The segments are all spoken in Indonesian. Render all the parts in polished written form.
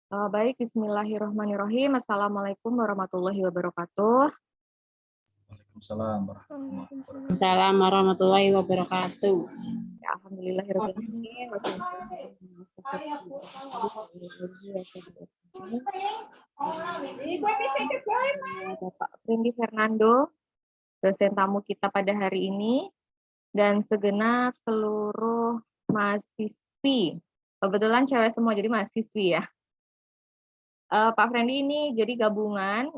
Baik, bismillahirrahmanirrahim. Assalamualaikum warahmatullahi wabarakatuh. Waalaikumsalam warahmatullahi wabarakatuh. Assalamualaikum warahmatullahi wabarakatuh. Ya, alhamdulillahirrahmanirrahim. Bapak Fendi Fernando, dosen tamu kita pada hari ini, dan segenap seluruh mahasiswi. Kebetulan cewek semua, jadi mahasiswi ya. Pak Fendi ini jadi gabungan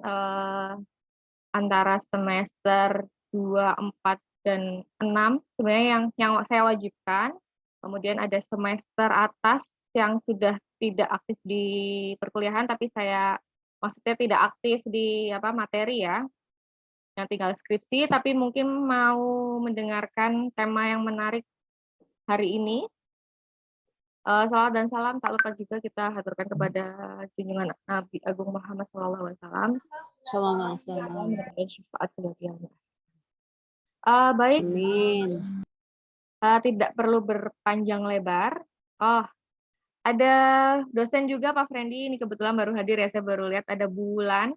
antara semester 2, 4, dan 6 sebenarnya yang saya wajibkan. Kemudian ada semester atas yang sudah tidak aktif di perkuliahan, tapi saya maksudnya tidak aktif di materi ya, yang tinggal skripsi, tapi mungkin mau mendengarkan tema yang menarik hari ini. Salawat dan salam tak lupa juga kita haturkan kepada junjungan Nabi Agung Muhammad SAW. Dan syafaat beliau yang baik. Amin. Tidak perlu berpanjang lebar. Oh, ada dosen juga Pak Fendi, ini kebetulan baru hadir ya, saya baru lihat ada Bulan.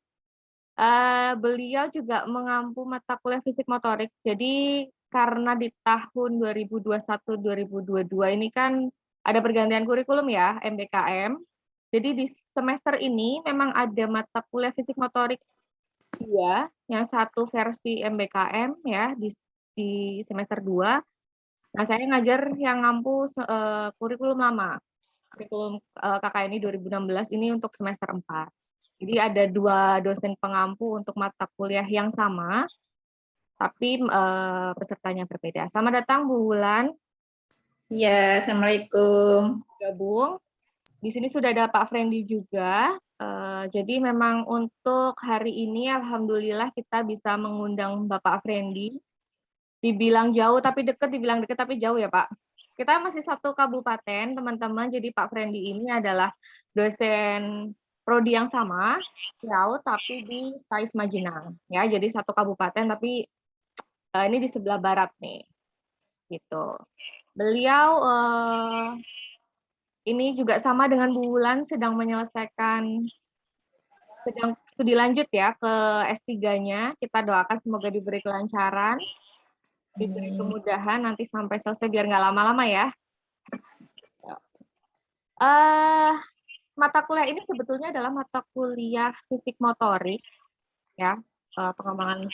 Beliau juga mengampu mata kuliah fisik motorik. Jadi karena di tahun 2021-2022 ini kan ada pergantian kurikulum ya, MBKM. Jadi di semester ini memang ada mata kuliah fisik motorik 2, yang satu versi MBKM ya di semester 2. Nah, saya ngajar yang ngampu kurikulum lama. Kurikulum KKNI 2016 ini untuk semester 4. Jadi ada 2 dosen pengampu untuk mata kuliah yang sama, tapi pesertanya berbeda. Selamat datang Bu Wulan. Ya, Assalamualaikum. Gabung. Di sini sudah ada Pak Fendi juga. Jadi memang untuk hari ini alhamdulillah kita bisa mengundang Bapak Fendi. Dibilang jauh tapi dekat, dibilang dekat tapi jauh ya Pak. Kita masih satu kabupaten teman-teman. Jadi Pak Fendi ini adalah dosen prodi yang sama, jauh tapi di STAIS Majenang. Ya, jadi satu kabupaten tapi ini di sebelah barat nih. Gitu. Beliau ini juga sama dengan Bu Wulan sedang studi lanjut ya ke S3-nya. Kita doakan semoga diberi kelancaran, diberi kemudahan nanti sampai selesai biar nggak lama-lama ya. Mata kuliah ini sebetulnya adalah mata kuliah fisik motorik ya, pengembangan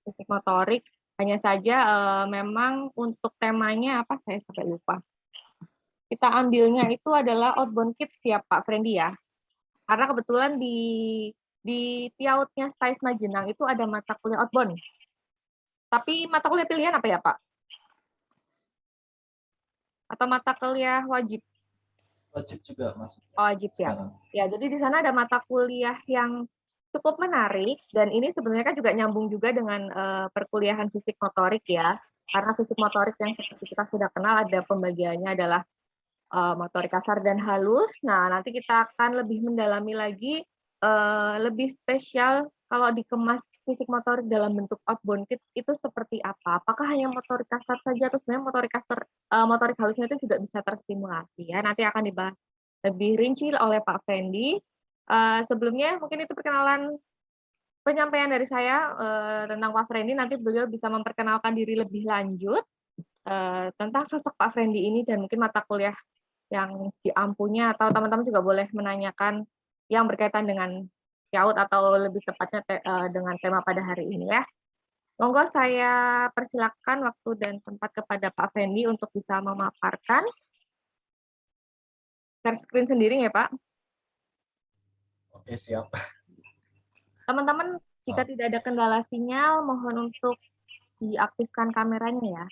fisik motorik. Hanya saja memang untuk temanya apa saya sampai lupa. Kita ambilnya itu adalah outbound kids ya Pak Fendi ya. Karena kebetulan di PIAUD-nya STAIS Majenang itu ada mata kuliah outbound. Tapi mata kuliah pilihan apa ya Pak? Atau mata kuliah wajib? Wajib juga Mas. Wajib ya. Sekarang. Ya, jadi di sana ada mata kuliah yang cukup menarik dan ini sebenarnya kan juga nyambung juga dengan perkuliahan fisik motorik ya. Karena fisik motorik yang seperti kita sudah kenal ada pembagiannya adalah motorik kasar dan halus. Nah, nanti kita akan lebih mendalami lagi, lebih spesial kalau dikemas fisik motorik dalam bentuk outbound kit itu seperti apa? Apakah hanya motorik kasar saja atau sebenarnya motorik halusnya itu juga bisa terstimulasi ya? Nanti akan dibahas lebih rinci oleh Pak Fendi. Sebelumnya mungkin itu perkenalan penyampaian dari saya tentang Pak Fendi. Nanti beliau bisa memperkenalkan diri lebih lanjut tentang sosok Pak Fendi ini dan mungkin mata kuliah yang diampunya, atau teman-teman juga boleh menanyakan yang berkaitan dengan PIAUD atau lebih tepatnya dengan tema pada hari ini ya. Monggo saya persilakan waktu dan tempat kepada Pak Fendi untuk bisa memaparkan. Share screen sendiri ya Pak. Oke, siap. Teman-teman, jika tidak ada kendala sinyal, mohon untuk diaktifkan kameranya ya.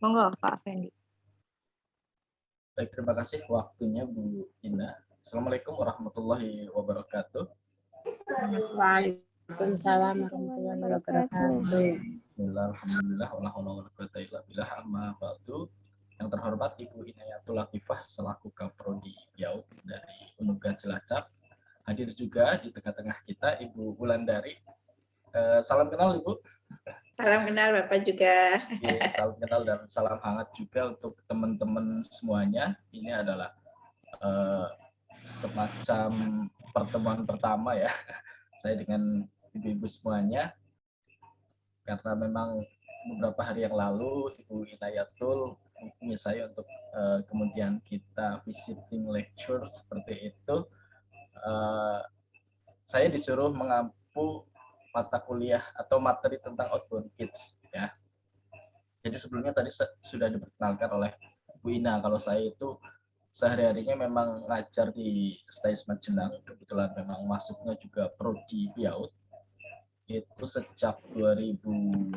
Monggo Pak Fendi. Baik, terima kasih waktunya Bu Ina. Assalamualaikum warahmatullahi wabarakatuh. Waalaikumsalam warahmatullahi wabarakatuh. Alhamdulillah, wala quwwata illa billah, amma ba'du. Yang terhormat Ibu Inayatul Latifah selaku Kaprodi PIAUD dari UNUGA Cilacap. Hadir juga di tengah-tengah kita Ibu Wulandari. Salam kenal Ibu. Salam kenal Bapak juga. Salam kenal dan salam hangat juga untuk teman-teman semuanya. Ini adalah eh, semacam pertemuan pertama ya saya dengan ibu-ibu semuanya, karena memang beberapa hari yang lalu Ibu Inayatul menghubungi saya untuk kemudian kita visiting lecture seperti itu. Saya disuruh mengampu mata kuliah atau materi tentang outbound kids ya. Jadi sebelumnya tadi sudah diperkenalkan oleh Bu Ina kalau saya itu sehari-harinya memang ngajar di STAIS Magelang, kebetulan memang masuknya juga prodi BIAUD itu sejak 2017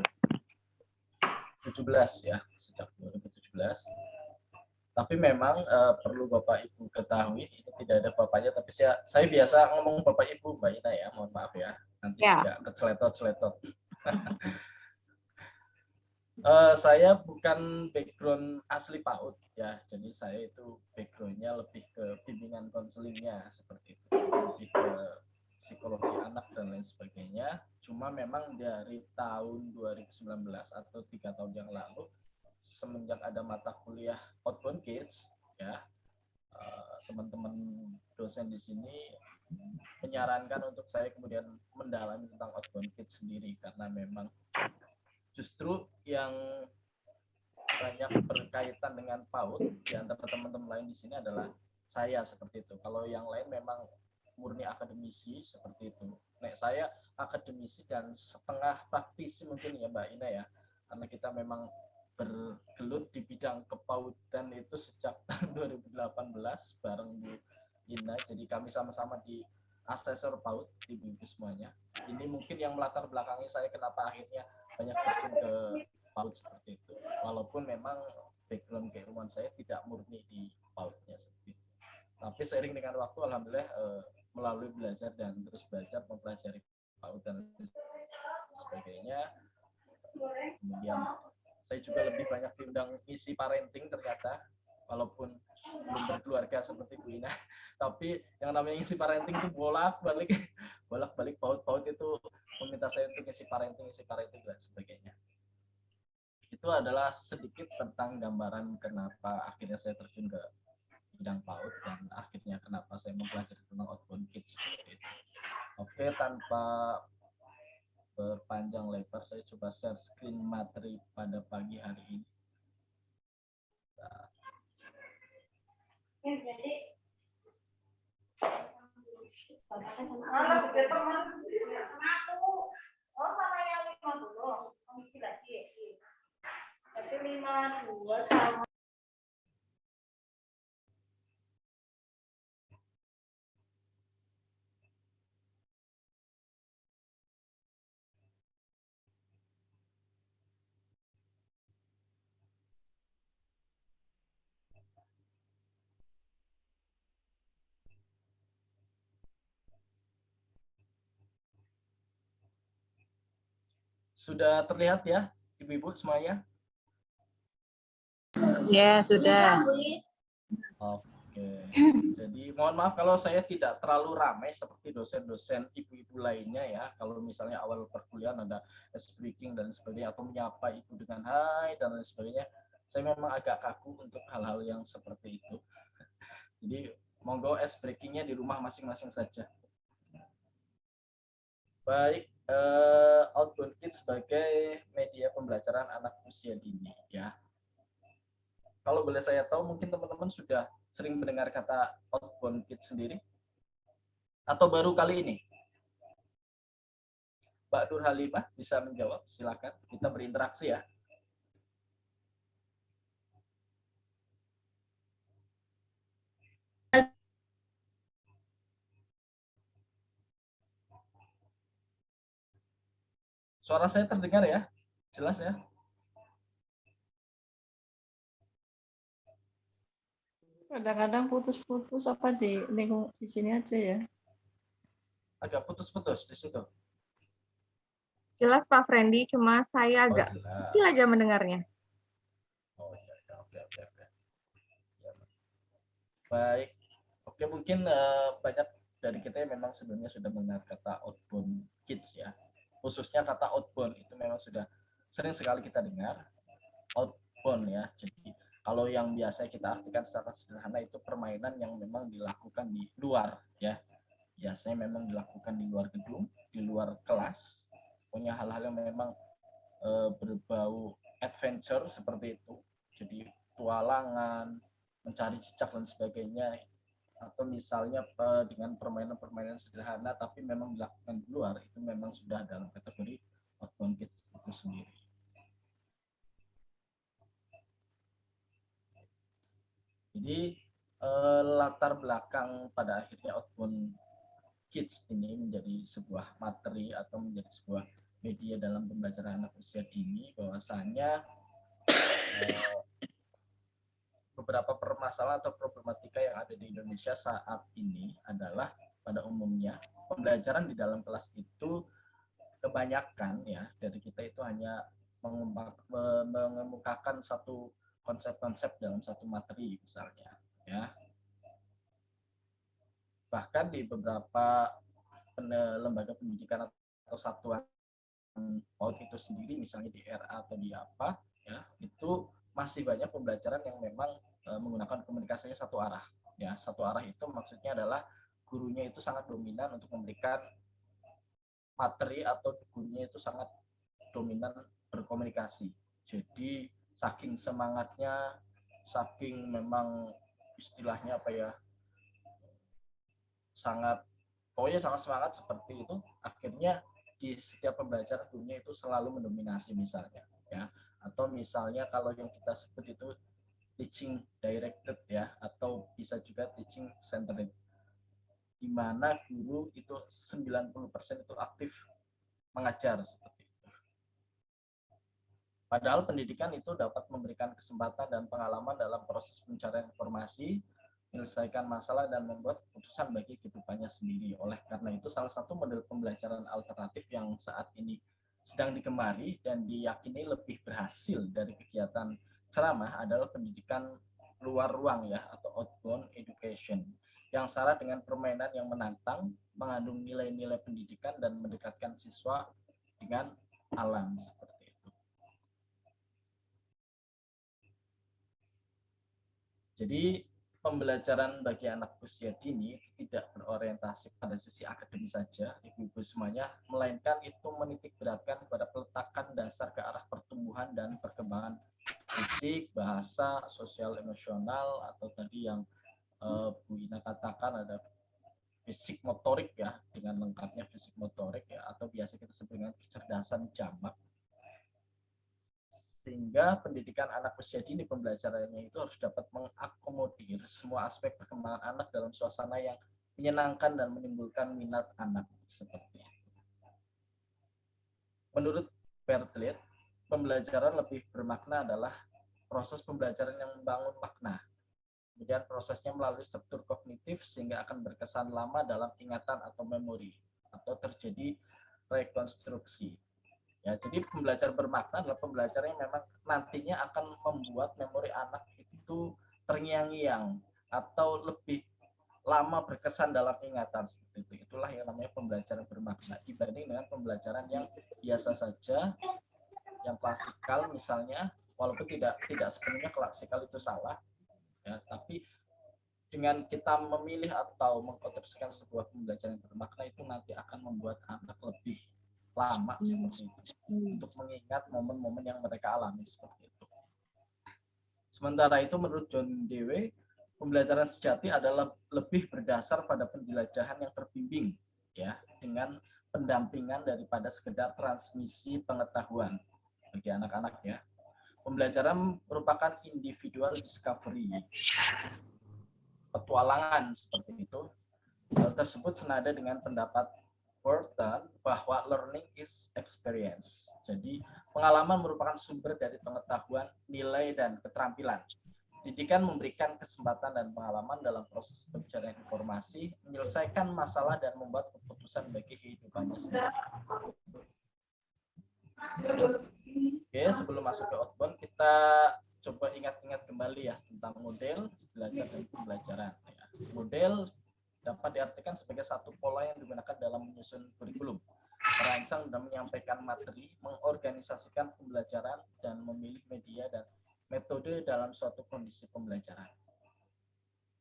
ya, sejak 2017. Tapi memang perlu Bapak Ibu ketahui, ini tidak ada bapaknya, tapi saya biasa ngomong Bapak Ibu, Mbak Ina ya, mohon maaf ya, nanti Ya. juga keceletot-celetot. Saya bukan background asli PAUD ya, jadi saya itu backgroundnya lebih ke bimbingan konselingnya seperti itu, lebih ke psikologi anak dan lain sebagainya. Cuma memang dari tahun 2019 atau 3 tahun yang lalu, semenjak ada mata kuliah outbound kids ya, teman-teman dosen di sini menyarankan untuk saya kemudian mendalami tentang outbound kids sendiri, karena memang justru yang banyak berkaitan dengan PAUD di antara teman-teman lain di sini adalah saya seperti itu. Kalau yang lain memang murni akademisi seperti itu. Nek saya akademisi dan setengah praktisi mungkin ya Mbak Ina ya, karena kita memang bergelut di bidang kepaudan itu sejak tahun 2018 bareng Bu Ina. Jadi kami sama-sama di asesor PAUD di ibu semuanya. Ini mungkin yang melatar belakangi saya kenapa akhirnya banyak terjun ke PAUD seperti itu. Walaupun memang background keilmuan saya tidak murni di PAUD-nya seperti itu. Tapi seiring dengan waktu, alhamdulillah melalui belajar dan terus belajar mempelajari PAUD dan sebagainya. Kemudian saya juga lebih banyak diundang isi parenting ternyata, walaupun belum berkeluarga seperti Bu Ina. Tapi yang namanya isi parenting itu bolak-balik PAUD itu meminta saya untuk isi parenting dan sebagainya. Itu adalah sedikit tentang gambaran kenapa akhirnya saya terjun ke bidang PAUD dan akhirnya kenapa saya mempelajari tentang outbound kids seperti itu. Oke, tanpa berpanjang lebar, saya coba share screen materi pada pagi hari ini. Nah. sama yang 50, komisi lagi. Tapi 52 sama. Sudah terlihat ya, Ibu-ibu semuanya? Ya, sudah. Oke. Jadi mohon maaf kalau saya tidak terlalu ramai seperti dosen-dosen ibu-ibu lainnya ya. Kalau misalnya awal perkuliahan ada speaking dan sebagainya, atau menyapa ibu dengan hai dan lain sebagainya, saya memang agak kaku untuk hal-hal yang seperti itu. Jadi monggo breakingnya di rumah masing-masing saja. Baik, outbound kids sebagai media pembelajaran anak usia dini ya. Kalau boleh saya tahu, mungkin teman-teman sudah sering mendengar kata outbound kids sendiri? Atau baru kali ini? Mbak Nur Halimah bisa menjawab, silakan. Kita berinteraksi ya. Suara saya terdengar ya? Jelas ya? Kadang-kadang putus-putus apa di lingkungan di sini aja ya. Agak putus-putus di situ. Jelas Pak Frendi, cuma saya agak kecil aja mendengarnya. Oh iya, oke. Ya, baik. Oke, mungkin banyak dari kita yang memang sebelumnya sudah mendengar kata outbound kids ya. Khususnya kata outbound itu memang sudah sering sekali kita dengar. Outbound ya. Jadi Kalau yang biasa kita artikan secara sederhana itu permainan yang memang dilakukan di luar ya. Biasanya memang dilakukan di luar gedung, di luar kelas. Punya hal-hal yang memang berbau adventure seperti itu. Jadi petualangan, mencari cicak dan sebagainya, atau misalnya dengan permainan-permainan sederhana tapi memang dilakukan di luar, itu memang sudah dalam kategori outbound kids itu sendiri. Jadi latar belakang pada akhirnya outbound kids ini menjadi sebuah materi atau menjadi sebuah media dalam pembelajaran anak usia dini, bahwasanya beberapa permasalahan atau problematika yang ada di Indonesia saat ini adalah pada umumnya pembelajaran di dalam kelas itu kebanyakan ya dari kita itu hanya mengemukakan satu konsep-konsep dalam satu materi misalnya ya. Bahkan di beberapa lembaga pendidikan atau satuan PAUD itu sendiri misalnya di RA atau di apa ya, itu masih banyak pembelajaran yang memang menggunakan komunikasinya satu arah ya. Satu arah itu maksudnya adalah gurunya itu sangat dominan untuk memberikan materi atau gurunya itu sangat dominan berkomunikasi. Jadi saking semangatnya, saking memang istilahnya apa ya, pokoknya sangat semangat seperti itu, akhirnya di setiap pembelajaran gurunya itu selalu mendominasi misalnya ya. Atau misalnya kalau yang kita sebut itu teaching directed ya, atau bisa juga teaching centered, di mana guru itu 90% itu aktif mengajar seperti itu. Padahal pendidikan itu dapat memberikan kesempatan dan pengalaman dalam proses pencarian informasi, menyelesaikan masalah, dan membuat keputusan bagi kehidupannya sendiri. Oleh karena itu, salah satu model pembelajaran alternatif yang saat ini sedang digemari dan diyakini lebih berhasil dari kegiatan ceramah adalah pendidikan luar ruang ya, atau outbound education, yang syarat dengan permainan yang menantang, mengandung nilai-nilai pendidikan, dan mendekatkan siswa dengan alam seperti itu. Jadi pembelajaran bagi anak usia dini tidak berorientasi pada sisi akademis saja, ibu-ibu semuanya, melainkan itu menitik beratkan pada peletakan dasar ke arah pertumbuhan dan perkembangan fisik, bahasa, sosial, emosional, atau tadi yang Bu Ina katakan ada fisik motorik ya, dengan lengkapnya fisik motorik ya, atau biasa kita sebut dengan kecerdasan jamak. Sehingga pendidikan anak usia dini pembelajarannya itu harus dapat mengakomodir semua aspek perkembangan anak dalam suasana yang menyenangkan dan menimbulkan minat anak seperti itu. Menurut Bertlet, pembelajaran lebih bermakna adalah proses pembelajaran yang membangun makna. Kemudian prosesnya melalui struktur kognitif sehingga akan berkesan lama dalam ingatan atau memori, atau terjadi rekonstruksi. Ya, jadi pembelajaran bermakna adalah pembelajaran yang memang nantinya akan membuat memori anak itu terngiang-ngiang atau lebih lama berkesan dalam ingatan seperti itu. Itulah yang namanya pembelajaran bermakna dibanding dengan pembelajaran yang biasa saja, yang klasikal misalnya, walaupun tidak sepenuhnya klasikal itu salah. Ya, tapi dengan kita memilih atau mengkonstruksikan sebuah pembelajaran bermakna itu nanti akan membuat anak lebih lama seperti itu untuk mengingat momen-momen yang mereka alami seperti itu. Sementara itu menurut John Dewey, pembelajaran sejati adalah lebih berdasar pada penjelajahan yang terbimbing ya, dengan pendampingan daripada sekedar transmisi pengetahuan bagi anak-anak ya. Pembelajaran merupakan individual discovery, petualangan seperti itu. Hal tersebut senada dengan pendapat Burton bahwa learning is experience. Jadi pengalaman merupakan sumber dari pengetahuan, nilai, dan keterampilan. Pendidikan memberikan kesempatan dan pengalaman dalam proses pencarian informasi, menyelesaikan masalah, dan membuat keputusan bagi kehidupannya sendiri. Oke, sebelum masuk ke outbound, kita coba ingat-ingat kembali ya tentang model belajar dan pembelajaran. Model dapat diartikan sebagai satu pola yang digunakan dalam menyusun kurikulum, merancang dan menyampaikan materi, mengorganisasikan pembelajaran, dan memilih media dan metode dalam suatu kondisi pembelajaran.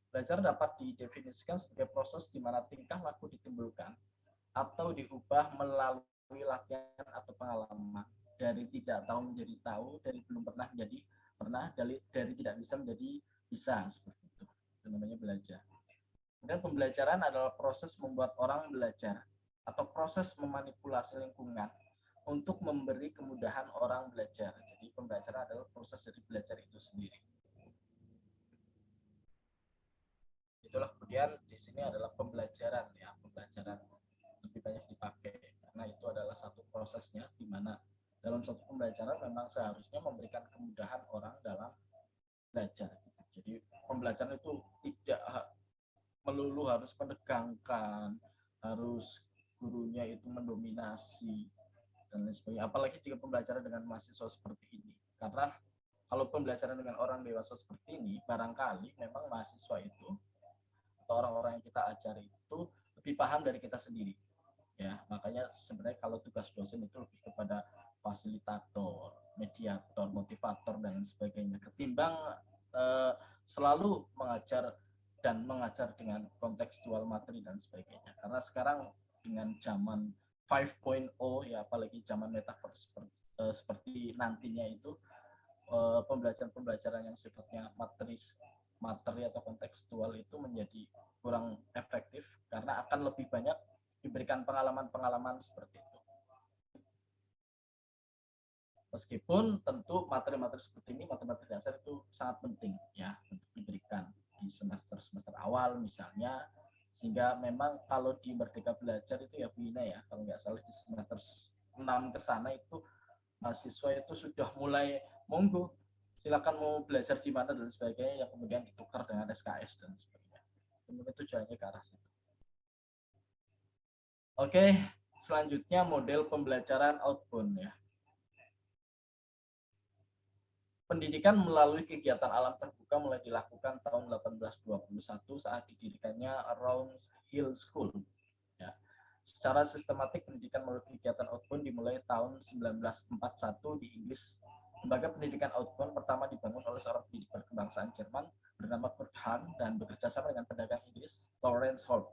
Belajar dapat didefinisikan sebagai proses di mana tingkah laku ditimbulkan atau diubah melalui latihan atau pengalaman. Dari tidak tahu menjadi tahu, dari belum pernah menjadi pernah, dari tidak bisa menjadi bisa, seperti itu. Itu namanya belajar. Kemudian pembelajaran adalah proses membuat orang belajar atau proses memanipulasi lingkungan untuk memberi kemudahan orang belajar. Jadi pembelajaran adalah proses dari belajar itu sendiri. Itulah kemudian di sini adalah pembelajaran ya, pembelajaran lebih banyak dipakai karena itu adalah satu prosesnya di mana dalam suatu pembelajaran memang seharusnya memberikan kemudahan orang dalam belajar. Jadi pembelajaran itu tidak melulu harus menegangkan, harus gurunya itu mendominasi dan lain sebagainya. Apalagi jika pembelajaran dengan mahasiswa seperti ini. Karena kalau pembelajaran dengan orang dewasa seperti ini, barangkali memang mahasiswa itu atau orang-orang yang kita ajari itu lebih paham dari kita sendiri. Ya, makanya sebenarnya kalau tugas dosen itu lebih kepada fasilitator, mediator, motivator dan sebagainya ketimbang selalu mengajar dan mengajar dengan kontekstual materi dan sebagainya. Karena sekarang dengan zaman 5.0 ya, apalagi zaman metaverse seperti nantinya itu pembelajaran-pembelajaran yang sifatnya materi atau kontekstual itu menjadi kurang efektif karena akan lebih banyak diberikan pengalaman-pengalaman seperti itu. Meskipun tentu materi-materi seperti ini, materi-materi dasar itu sangat penting ya untuk diberikan di semester-semester awal misalnya, sehingga memang kalau di Merdeka Belajar itu ya Bu Ina ya, kalau nggak salah di semester 6 ke sana itu mahasiswa itu sudah mulai monggo silakan mau belajar di mana dan sebagainya yang kemudian ditukar dengan SKS dan sebagainya. Kemudian tujuannya ke arah situ. Oke, selanjutnya model pembelajaran outbound ya. Pendidikan melalui kegiatan alam terbuka mulai dilakukan tahun 1821 saat didirikannya Round Hill School. Ya. Secara sistematik pendidikan melalui kegiatan outbound dimulai tahun 1941 di Inggris. Lembaga pendidikan outbound pertama dibangun oleh seorang pendidik berkebangsaan Jerman bernama Kurt Hahn dan bekerja sama dengan pedagang Inggris Lawrence Holt.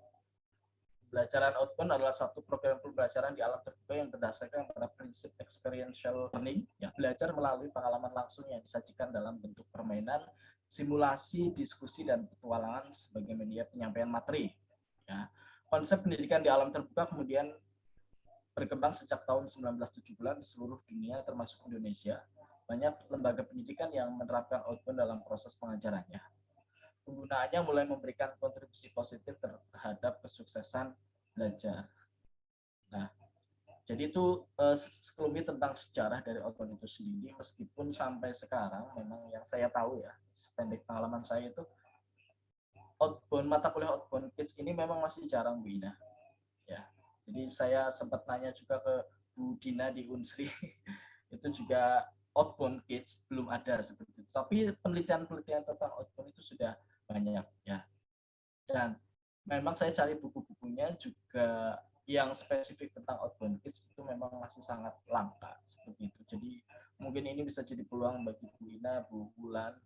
Pembelajaran outbound adalah satu program pembelajaran di alam terbuka yang berdasarkan pada prinsip experiential learning, ya, belajar melalui pengalaman langsung yang disajikan dalam bentuk permainan, simulasi, diskusi, dan petualangan sebagai media penyampaian materi. Ya. Konsep pendidikan di alam terbuka kemudian berkembang sejak tahun 1970 di seluruh dunia termasuk Indonesia. Banyak lembaga pendidikan yang menerapkan outbound dalam proses pengajarannya. Penggunaannya mulai memberikan kontribusi positif terhadap kesuksesan belajar. Nah, jadi itu sekelumit tentang sejarah dari outbound itu sendiri, meskipun sampai sekarang memang yang saya tahu ya, sependek pengalaman saya itu, outbound, mata kuliah outbound kids ini memang masih jarang Bu Ina. Ya, jadi saya sempat nanya juga ke Bu Dina di Unsri, itu juga outbound kids belum ada seperti itu. Tapi penelitian-penelitian tentang outbound itu sudah banyak ya, dan memang saya cari buku-bukunya juga yang spesifik tentang outbound kids itu memang masih sangat langka seperti itu. Jadi mungkin ini bisa jadi peluang bagi Bu Ina, Bu Bulan,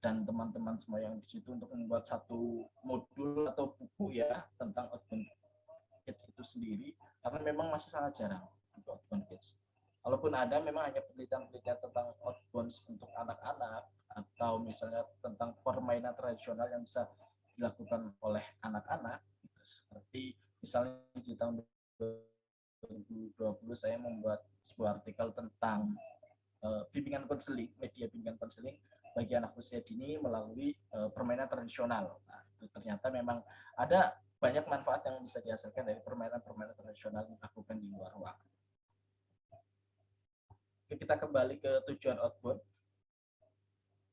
dan teman-teman semua yang di situ untuk membuat satu modul atau buku ya tentang outbound kids itu sendiri, karena memang masih sangat jarang untuk outbound kids. Kalaupun ada, memang hanya penelitian-penelitian tentang outbound untuk anak-anak atau misalnya tentang permainan tradisional yang bisa dilakukan oleh anak-anak. Seperti misalnya di tahun 2020 saya membuat sebuah artikel tentang bimbingan konseling, media bimbingan konseling bagi anak usia dini melalui permainan tradisional. Nah, itu ternyata memang ada banyak manfaat yang bisa dihasilkan dari permainan-permainan tradisional yang dilakukan di luar ruangan. Kita kembali ke tujuan outbound.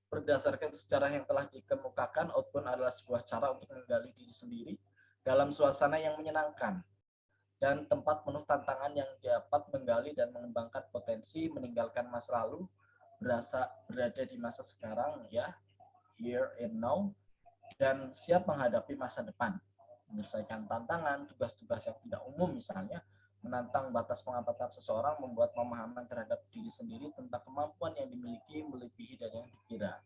Berdasarkan sejarah yang telah dikemukakan, outbound adalah sebuah cara untuk menggali diri sendiri dalam suasana yang menyenangkan dan tempat penuh tantangan yang dapat menggali dan mengembangkan potensi, meninggalkan masa lalu, berada di masa sekarang, ya, here and now, dan siap menghadapi masa depan, menyelesaikan tantangan, tugas-tugas yang tidak umum misalnya, Menantang batas pengamatan seseorang membuat pemahaman terhadap diri sendiri tentang kemampuan yang dimiliki melebihi dari yang dikira.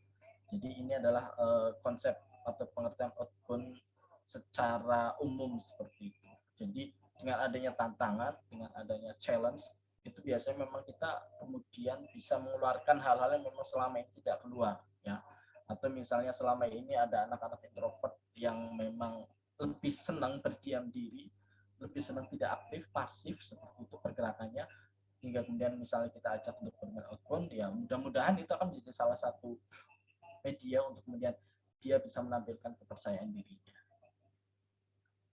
Jadi ini adalah konsep atau pengertian outbound secara umum seperti itu. Jadi dengan adanya tantangan, dengan adanya challenge, itu biasanya memang kita kemudian bisa mengeluarkan hal-hal yang memang selama ini tidak keluar, ya. Atau misalnya selama ini ada anak-anak introvert yang memang lebih senang berdiam diri, lebih senang tidak aktif, pasif seperti itu pergerakannya, hingga kemudian misalnya kita ajak untuk bermain outbound, ya mudah-mudahan itu akan menjadi salah satu media untuk kemudian dia bisa menampilkan kepercayaan dirinya.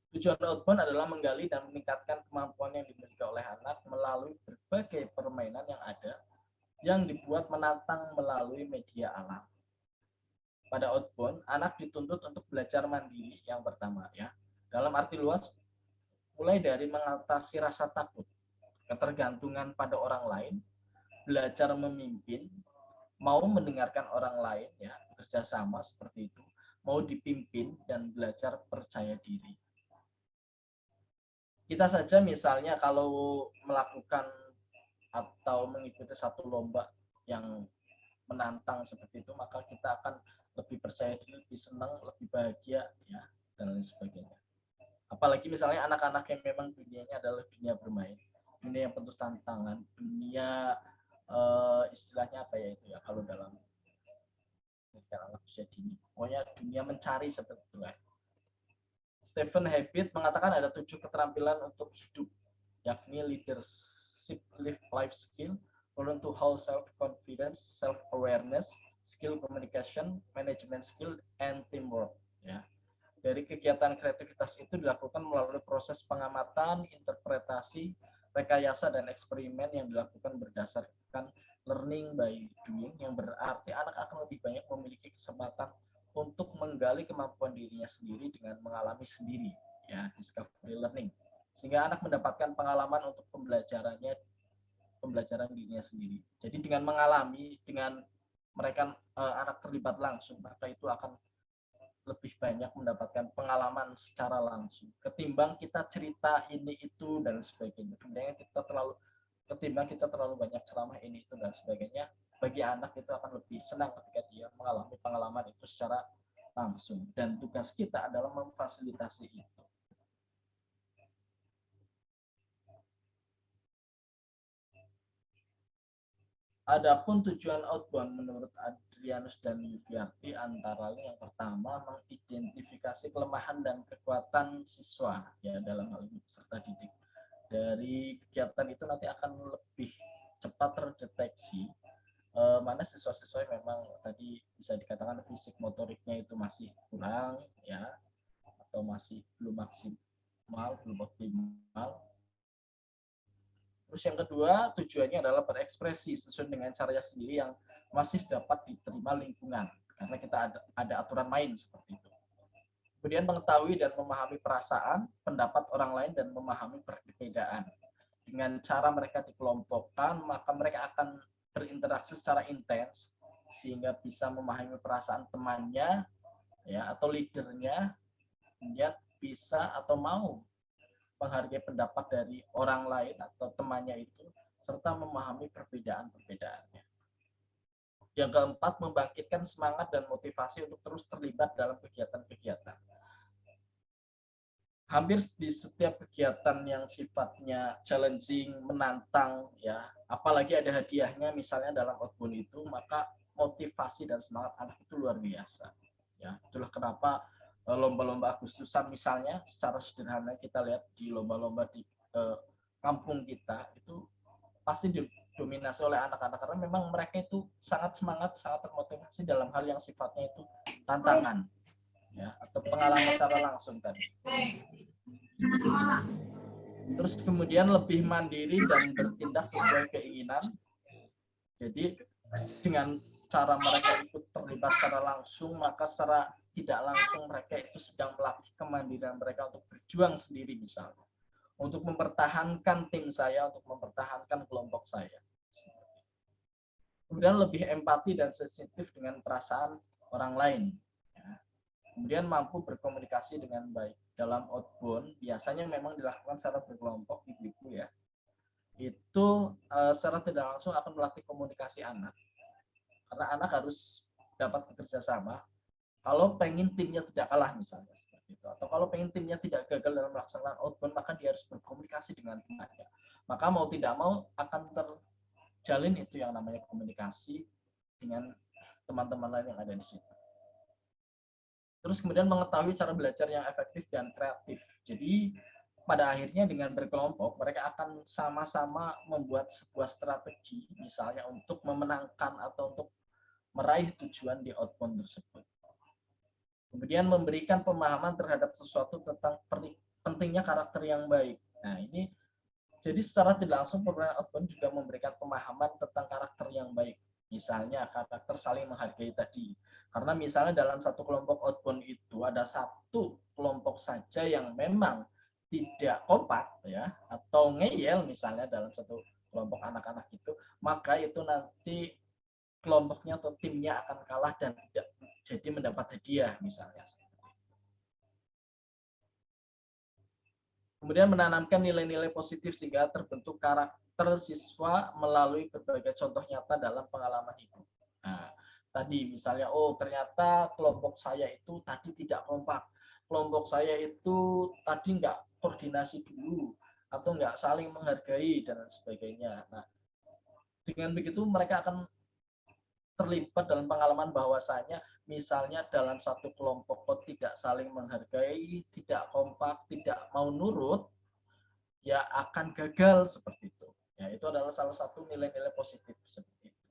Tujuan outbound adalah menggali dan meningkatkan kemampuan yang dimiliki oleh anak melalui berbagai permainan yang ada yang dibuat menantang melalui media alam. Pada outbound, anak dituntut untuk belajar mandiri yang pertama, ya. Dalam arti luas, mulai dari mengatasi rasa takut, ketergantungan pada orang lain, belajar memimpin, mau mendengarkan orang lain, ya, bekerja sama seperti itu, mau dipimpin dan belajar percaya diri. Kita saja misalnya kalau melakukan atau mengikuti satu lomba yang menantang seperti itu, maka kita akan lebih percaya diri, lebih senang, lebih bahagia, ya, dan lain sebagainya. Apalagi misalnya anak-anak yang memang dunianya adalah dunia bermain, dunia yang penuh tantangan, dunia istilahnya apa ya itu ya kalau dalam anak usia dini, pokoknya dunia mencari seperti itu lah. Stephen Habit mengatakan ada 7 keterampilan untuk hidup, yakni leadership, life skill, learn to hold self-confidence, self-awareness, skill communication, management skill, and teamwork. Ya. Dari kegiatan kreativitas itu dilakukan melalui proses pengamatan, interpretasi, rekayasa, dan eksperimen yang dilakukan berdasarkan learning by doing, yang berarti anak akan lebih banyak memiliki kesempatan untuk menggali kemampuan dirinya sendiri dengan mengalami sendiri, ya, discovery learning, sehingga anak mendapatkan pengalaman untuk pembelajaran dirinya sendiri. Jadi dengan mengalami, dengan mereka anak terlibat langsung, maka itu akan lebih banyak mendapatkan pengalaman secara langsung ketimbang kita cerita ini itu dan sebagainya. Ketimbang kita terlalu banyak ceramah ini itu dan sebagainya, bagi anak itu akan lebih senang ketika dia mengalami pengalaman itu secara langsung, dan tugas kita adalah memfasilitasi itu. Adapun tujuan outbound menurut Adrianus dan Yuviarti antara lain yang pertama mengidentifikasi kelemahan dan kekuatan siswa, ya, dalam hal ini peserta didik. Dari kegiatan itu nanti akan lebih cepat terdeteksi mana siswa-siswa yang memang tadi bisa dikatakan fisik motoriknya itu masih kurang, ya, atau masih belum maksimal, belum optimal. Terus yang kedua, tujuannya adalah berekspresi sesuai dengan caranya sendiri yang masih dapat diterima lingkungan, karena kita ada aturan main seperti itu. Kemudian mengetahui dan memahami perasaan, pendapat orang lain, dan memahami perbedaan. Dengan cara mereka dikelompokkan, maka mereka akan berinteraksi secara intens, sehingga bisa memahami perasaan temannya, ya, atau leadernya, kemudian bisa atau mau menghargai pendapat dari orang lain atau temannya itu, serta memahami perbedaan-perbedaannya. Yang keempat, membangkitkan semangat dan motivasi untuk terus terlibat dalam kegiatan-kegiatan. Hampir di setiap kegiatan yang sifatnya challenging, menantang, ya, apalagi ada hadiahnya misalnya dalam outbound itu, maka motivasi dan semangat anak itu luar biasa. Ya, itulah kenapa lomba-lomba Agustusan misalnya, secara sederhana kita lihat di lomba-lomba di kampung kita itu pasti didominasi oleh anak-anak, karena memang mereka itu sangat semangat, sangat termotivasi dalam hal yang sifatnya itu tantangan, ya, atau pengalaman secara langsung tadi. Terus kemudian lebih mandiri dan bertindak sesuai keinginan. Jadi dengan cara mereka ikut terlibat secara langsung, maka secara tidak langsung mereka itu sedang melatih kemandirian mereka untuk berjuang sendiri, misalnya untuk mempertahankan tim saya, untuk mempertahankan kelompok saya. Kemudian lebih empati dan sensitif dengan perasaan orang lain. Kemudian mampu berkomunikasi dengan baik. Dalam outbound biasanya memang dilakukan secara berkelompok ibu-ibu ya. Itu secara tidak langsung akan melatih komunikasi anak. Karena anak harus dapat bekerja sama. Kalau pengen timnya tidak kalah misalnya seperti itu, atau kalau pengen timnya tidak gagal dalam melaksanakan outbound, maka dia harus berkomunikasi dengan temannya. Maka mau tidak mau akan terjalin itu yang namanya komunikasi dengan teman-teman lain yang ada di situ. Terus kemudian mengetahui cara belajar yang efektif dan kreatif. Jadi pada akhirnya dengan berkelompok mereka akan sama-sama membuat sebuah strategi misalnya untuk memenangkan atau untuk meraih tujuan di outbound tersebut. Kemudian memberikan pemahaman terhadap sesuatu tentang pentingnya karakter yang baik. Nah, ini jadi secara tidak langsung program outbound juga memberikan pemahaman tentang karakter yang baik. Misalnya karakter saling menghargai tadi. Karena misalnya dalam satu kelompok outbound itu ada satu kelompok saja yang memang tidak kompak ya, atau ngeyel misalnya dalam satu kelompok anak-anak itu, maka itu nanti kelompoknya atau timnya akan kalah dan tidak jadi mendapat hadiah misalnya. Kemudian menanamkan nilai-nilai positif sehingga terbentuk karakter siswa melalui berbagai contoh nyata dalam pengalaman hidup. Nah, tadi misalnya, oh ternyata kelompok saya itu tadi tidak kompak, kelompok saya itu tadi nggak koordinasi dulu, atau nggak saling menghargai dan sebagainya. Nah, dengan begitu mereka akan terlibat dalam pengalaman bahwasanya misalnya dalam satu kelompok kok tidak saling menghargai, tidak kompak, tidak mau nurut, ya akan gagal seperti itu. Ya, itu adalah salah satu nilai-nilai positif seperti itu.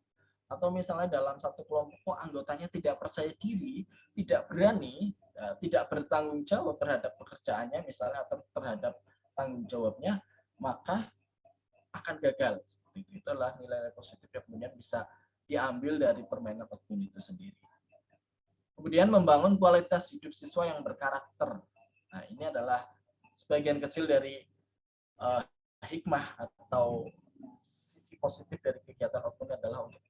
Atau misalnya dalam satu kelompok kok anggotanya tidak percaya diri, tidak berani, tidak bertanggung jawab terhadap pekerjaannya misalnya atau terhadap tanggung jawabnya, maka akan gagal. Seperti itu. Itulah nilai-nilai positif yang kemudian bisa diambil dari permainan outbound itu sendiri. Kemudian membangun kualitas hidup siswa yang berkarakter. Nah, ini adalah sebagian kecil dari hikmah atau sisi positif dari kegiatan outbound adalah untuk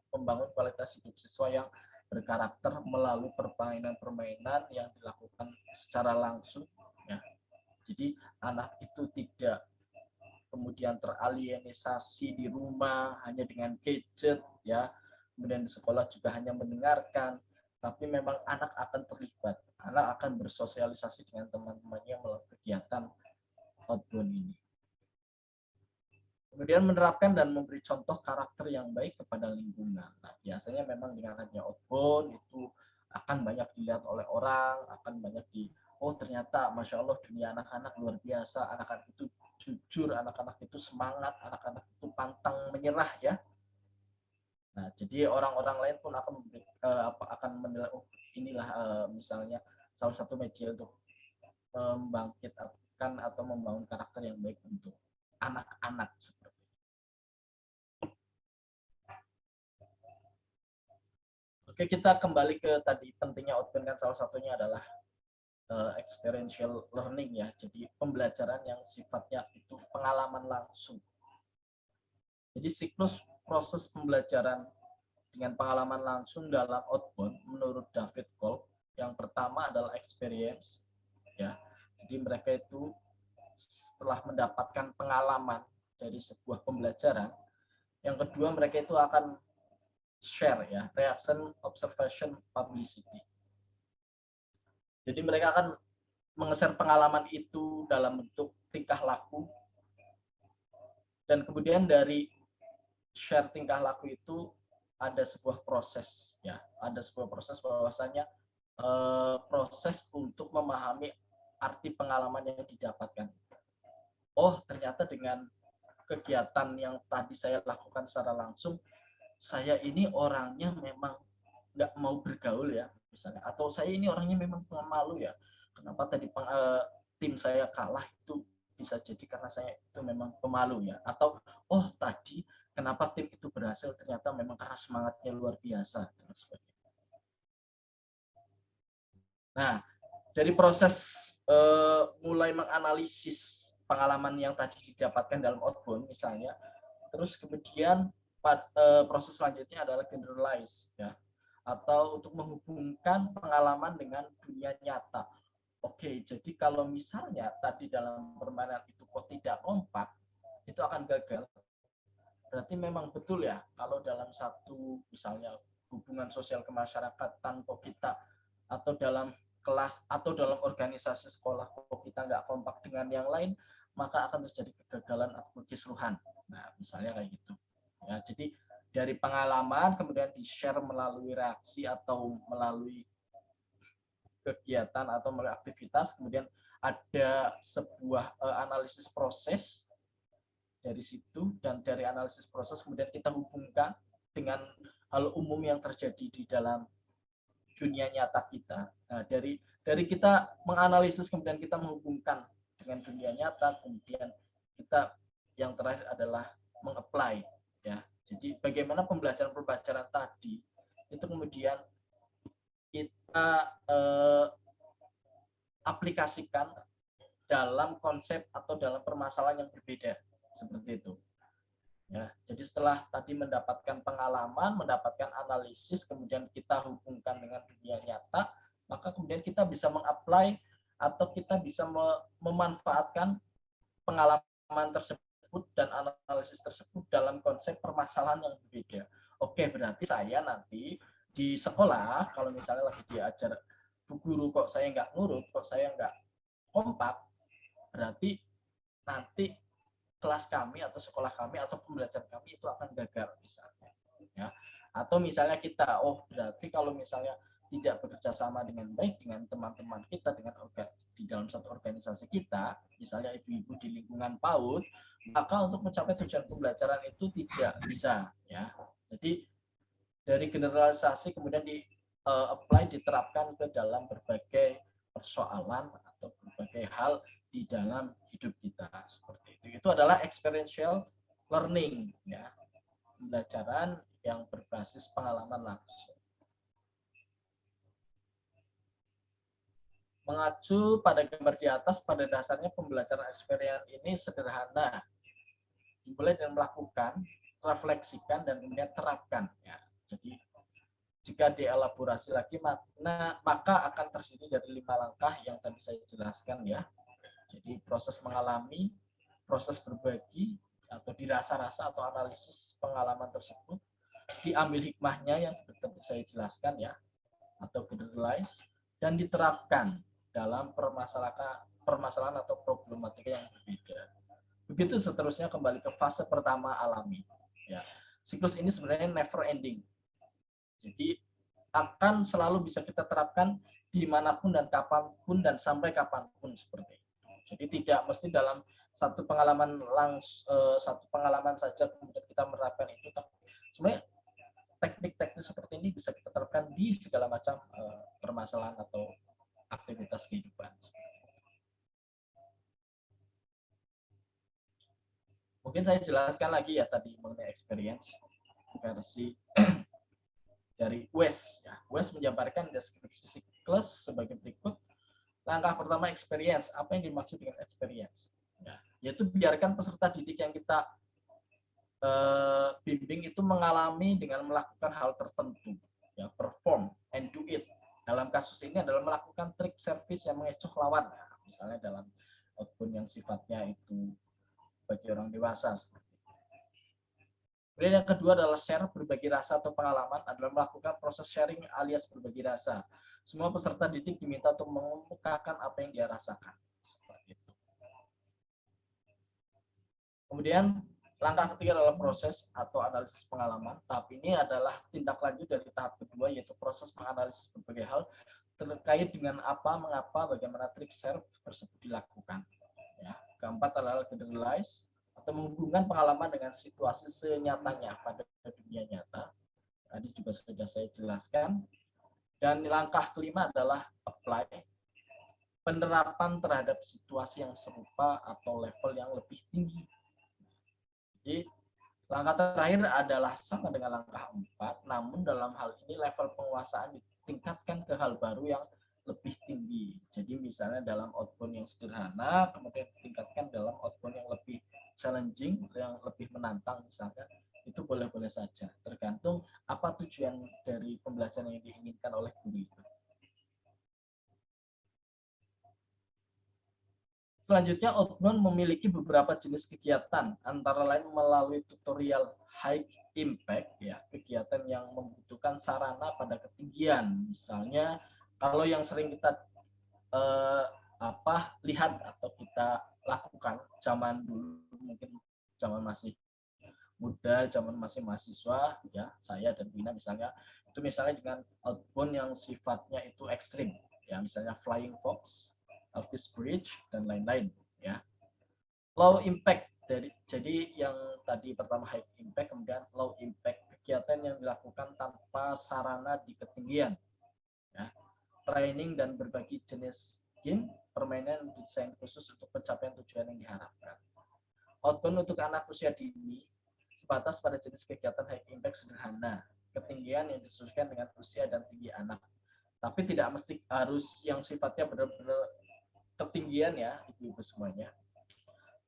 membangun kualitas hidup siswa yang berkarakter melalui permainan-permainan yang dilakukan secara langsung. Ya. Jadi anak itu tidak kemudian teralienisasi di rumah hanya dengan gadget ya, kemudian di sekolah juga hanya mendengarkan, tapi memang anak akan terlibat, anak akan bersosialisasi dengan teman-temannya melalui kegiatan outbound ini. Kemudian menerapkan dan memberi contoh karakter yang baik kepada lingkungan. Nah, biasanya memang dengan adanya outbound itu akan banyak dilihat oleh orang, akan banyak oh ternyata Masya Allah dunia anak-anak luar biasa, anak-anak itu jujur, anak-anak itu semangat, anak-anak itu pantang menyerah ya. Nah, jadi orang-orang lain pun akan menilai, oh inilah misalnya salah satu media untuk membangkitkan atau membangun karakter yang baik untuk anak-anak seperti itu. Oke, kita kembali ke tadi pentingnya outbound kan salah satunya adalah experiential learning ya, jadi pembelajaran yang sifatnya itu pengalaman langsung. Jadi siklus proses pembelajaran dengan pengalaman langsung dalam outbound menurut David Kolb yang pertama adalah experience ya. Jadi mereka itu setelah mendapatkan pengalaman dari sebuah pembelajaran, yang kedua mereka itu akan share ya, reaction, observation, publicity. Jadi mereka akan mengeser pengalaman itu dalam bentuk tingkah laku, dan kemudian dari share tingkah laku itu ada sebuah proses ya, ada sebuah proses bahwasanya proses untuk memahami arti pengalaman yang didapatkan. Oh ternyata dengan kegiatan yang tadi saya lakukan secara langsung, saya ini orangnya memang nggak mau bergaul ya misalnya, atau saya ini orangnya memang pemalu ya, kenapa tadi tim saya kalah itu bisa jadi karena saya itu memang pemalu ya, atau oh tadi kenapa tim itu berhasil ternyata memang karena semangatnya luar biasa dan sebagainya. Nah, dari proses mulai menganalisis pengalaman yang tadi didapatkan dalam outbound misalnya, terus kemudian proses selanjutnya adalah generalize ya, atau untuk menghubungkan pengalaman dengan dunia nyata. Oke, jadi kalau misalnya tadi dalam permainan itu kok tidak kompak, itu akan gagal. Berarti memang betul ya, kalau dalam satu misalnya hubungan sosial kemasyarakatan kok kita, atau dalam kelas atau dalam organisasi sekolah kok kita nggak kompak dengan yang lain, maka akan terjadi kegagalan atau kisruhan. Nah, misalnya kayak gitu. Ya, jadi dari pengalaman kemudian di-share melalui reaksi atau melalui kegiatan atau melalui aktivitas, kemudian ada sebuah analisis proses dari situ, dan dari analisis proses kemudian kita hubungkan dengan hal umum yang terjadi di dalam dunia nyata kita. Nah, dari kita menganalisis kemudian kita menghubungkan dengan dunia nyata, kemudian kita yang terakhir adalah mengapply, ya. Jadi bagaimana pembelajaran tadi itu kemudian kita aplikasikan dalam konsep atau dalam permasalahan yang berbeda, seperti itu. Ya, jadi setelah tadi mendapatkan pengalaman, mendapatkan analisis, kemudian kita hubungkan dengan dunia nyata, maka kemudian kita bisa mengapply atau kita bisa memanfaatkan pengalaman tersebut dan analisis tersebut dalam konsep permasalahan yang berbeda. Oke, berarti saya nanti di sekolah, kalau misalnya lagi diajar bu guru kok saya nggak nurut, kok saya nggak kompak, berarti nanti kelas kami atau sekolah kami atau pembelajaran kami itu akan gagal misalnya, ya. Atau misalnya kita, oh berarti kalau misalnya tidak bekerja sama dengan baik dengan teman-teman kita, dengan di dalam satu organisasi kita, misalnya ibu-ibu di lingkungan PAUD, maka untuk mencapai tujuan pembelajaran itu tidak bisa, ya. Jadi dari generalisasi kemudian di apply, diterapkan ke dalam berbagai persoalan atau berbagai hal di dalam hidup kita, seperti itu. Itu adalah experiential learning, ya, pembelajaran yang berbasis pengalaman langsung. Mengacu pada gambar di atas, pada dasarnya pembelajaran experience ini sederhana, dimulai dengan melakukan, refleksikan, dan kemudian terapkan, ya. Jadi jika dielaborasi lagi, maka akan terdiri dari 5 langkah yang tadi saya jelaskan, ya. Jadi proses mengalami, proses berbagi, atau dirasa-rasa atau analisis pengalaman tersebut, diambil hikmahnya yang seperti saya jelaskan, ya, atau generalize, dan diterapkan dalam permasalahan atau problematika yang berbeda. Begitu seterusnya kembali ke fase pertama alami, ya. Siklus ini sebenarnya never ending. Jadi akan selalu bisa kita terapkan dimanapun dan kapanpun dan sampai kapanpun, seperti itu. Jadi tidak mesti dalam satu pengalaman saja kemudian kita menerapkan itu. Sebenarnya teknik-teknik seperti ini bisa kita terapkan di segala macam permasalahan atau aktivitas kehidupan. Mungkin saya jelaskan lagi ya tadi mengenai experience versi dari Wes. Ya, Wes menjabarkan deskripsi siklus sebagai berikut. Langkah pertama experience. Apa yang dimaksud dengan experience? Ya, yaitu biarkan peserta didik yang kita bimbing itu mengalami dengan melakukan hal tertentu, ya, perform and do it. Dalam kasus ini adalah melakukan trik service yang mengecoh lawan, ya, misalnya dalam output yang sifatnya itu bagi orang dewasa. Kemudian yang kedua adalah share, berbagi rasa atau pengalaman, adalah melakukan proses sharing alias berbagi rasa. Semua peserta didik diminta untuk mengemukakan apa yang dia rasakan. Seperti itu. Kemudian langkah ketiga adalah proses atau analisis pengalaman. Tahap ini adalah tindak lanjut dari tahap kedua, yaitu proses menganalisis berbagai hal terkait dengan apa, mengapa, bagaimana trik serve tersebut dilakukan. Ya. Keempat adalah generalize, atau menghubungkan pengalaman dengan situasi senyatanya pada dunia nyata. Tadi juga sudah saya jelaskan. Dan langkah kelima adalah apply, penerapan terhadap situasi yang serupa atau level yang lebih tinggi. Jadi langkah terakhir adalah sama dengan langkah 4, namun dalam hal ini level penguasaan ditingkatkan ke hal baru yang lebih tinggi. Jadi misalnya dalam outbound yang sederhana, kemudian ditingkatkan dalam outbound yang lebih challenging, yang lebih menantang, misalnya itu boleh-boleh saja, tergantung apa tujuan dari pembelajaran yang diinginkan oleh guru itu. Selanjutnya, outbound memiliki beberapa jenis kegiatan, antara lain melalui tutorial high impact, ya, kegiatan yang membutuhkan sarana pada ketinggian. Misalnya, kalau yang sering kita lihat atau kita lakukan zaman dulu, mungkin zaman masih muda, zaman masih mahasiswa, ya, saya dan Bina misalnya, itu misalnya dengan outbound yang sifatnya itu ekstrim, ya, misalnya flying fox, Elvis Bridge, dan lain-lain, ya. Low impact, jadi yang tadi pertama high impact, kemudian low impact, kegiatan yang dilakukan tanpa sarana di ketinggian, ya. Training dan berbagi jenis game, permainan desain khusus untuk pencapaian tujuan yang diharapkan. Outbound untuk anak usia dini sebatas pada jenis kegiatan high impact sederhana, ketinggian yang disesuaikan dengan usia dan tinggi anak. Tapi tidak mesti harus yang sifatnya benar-benar ketinggian, ya, ibu-ibu semuanya.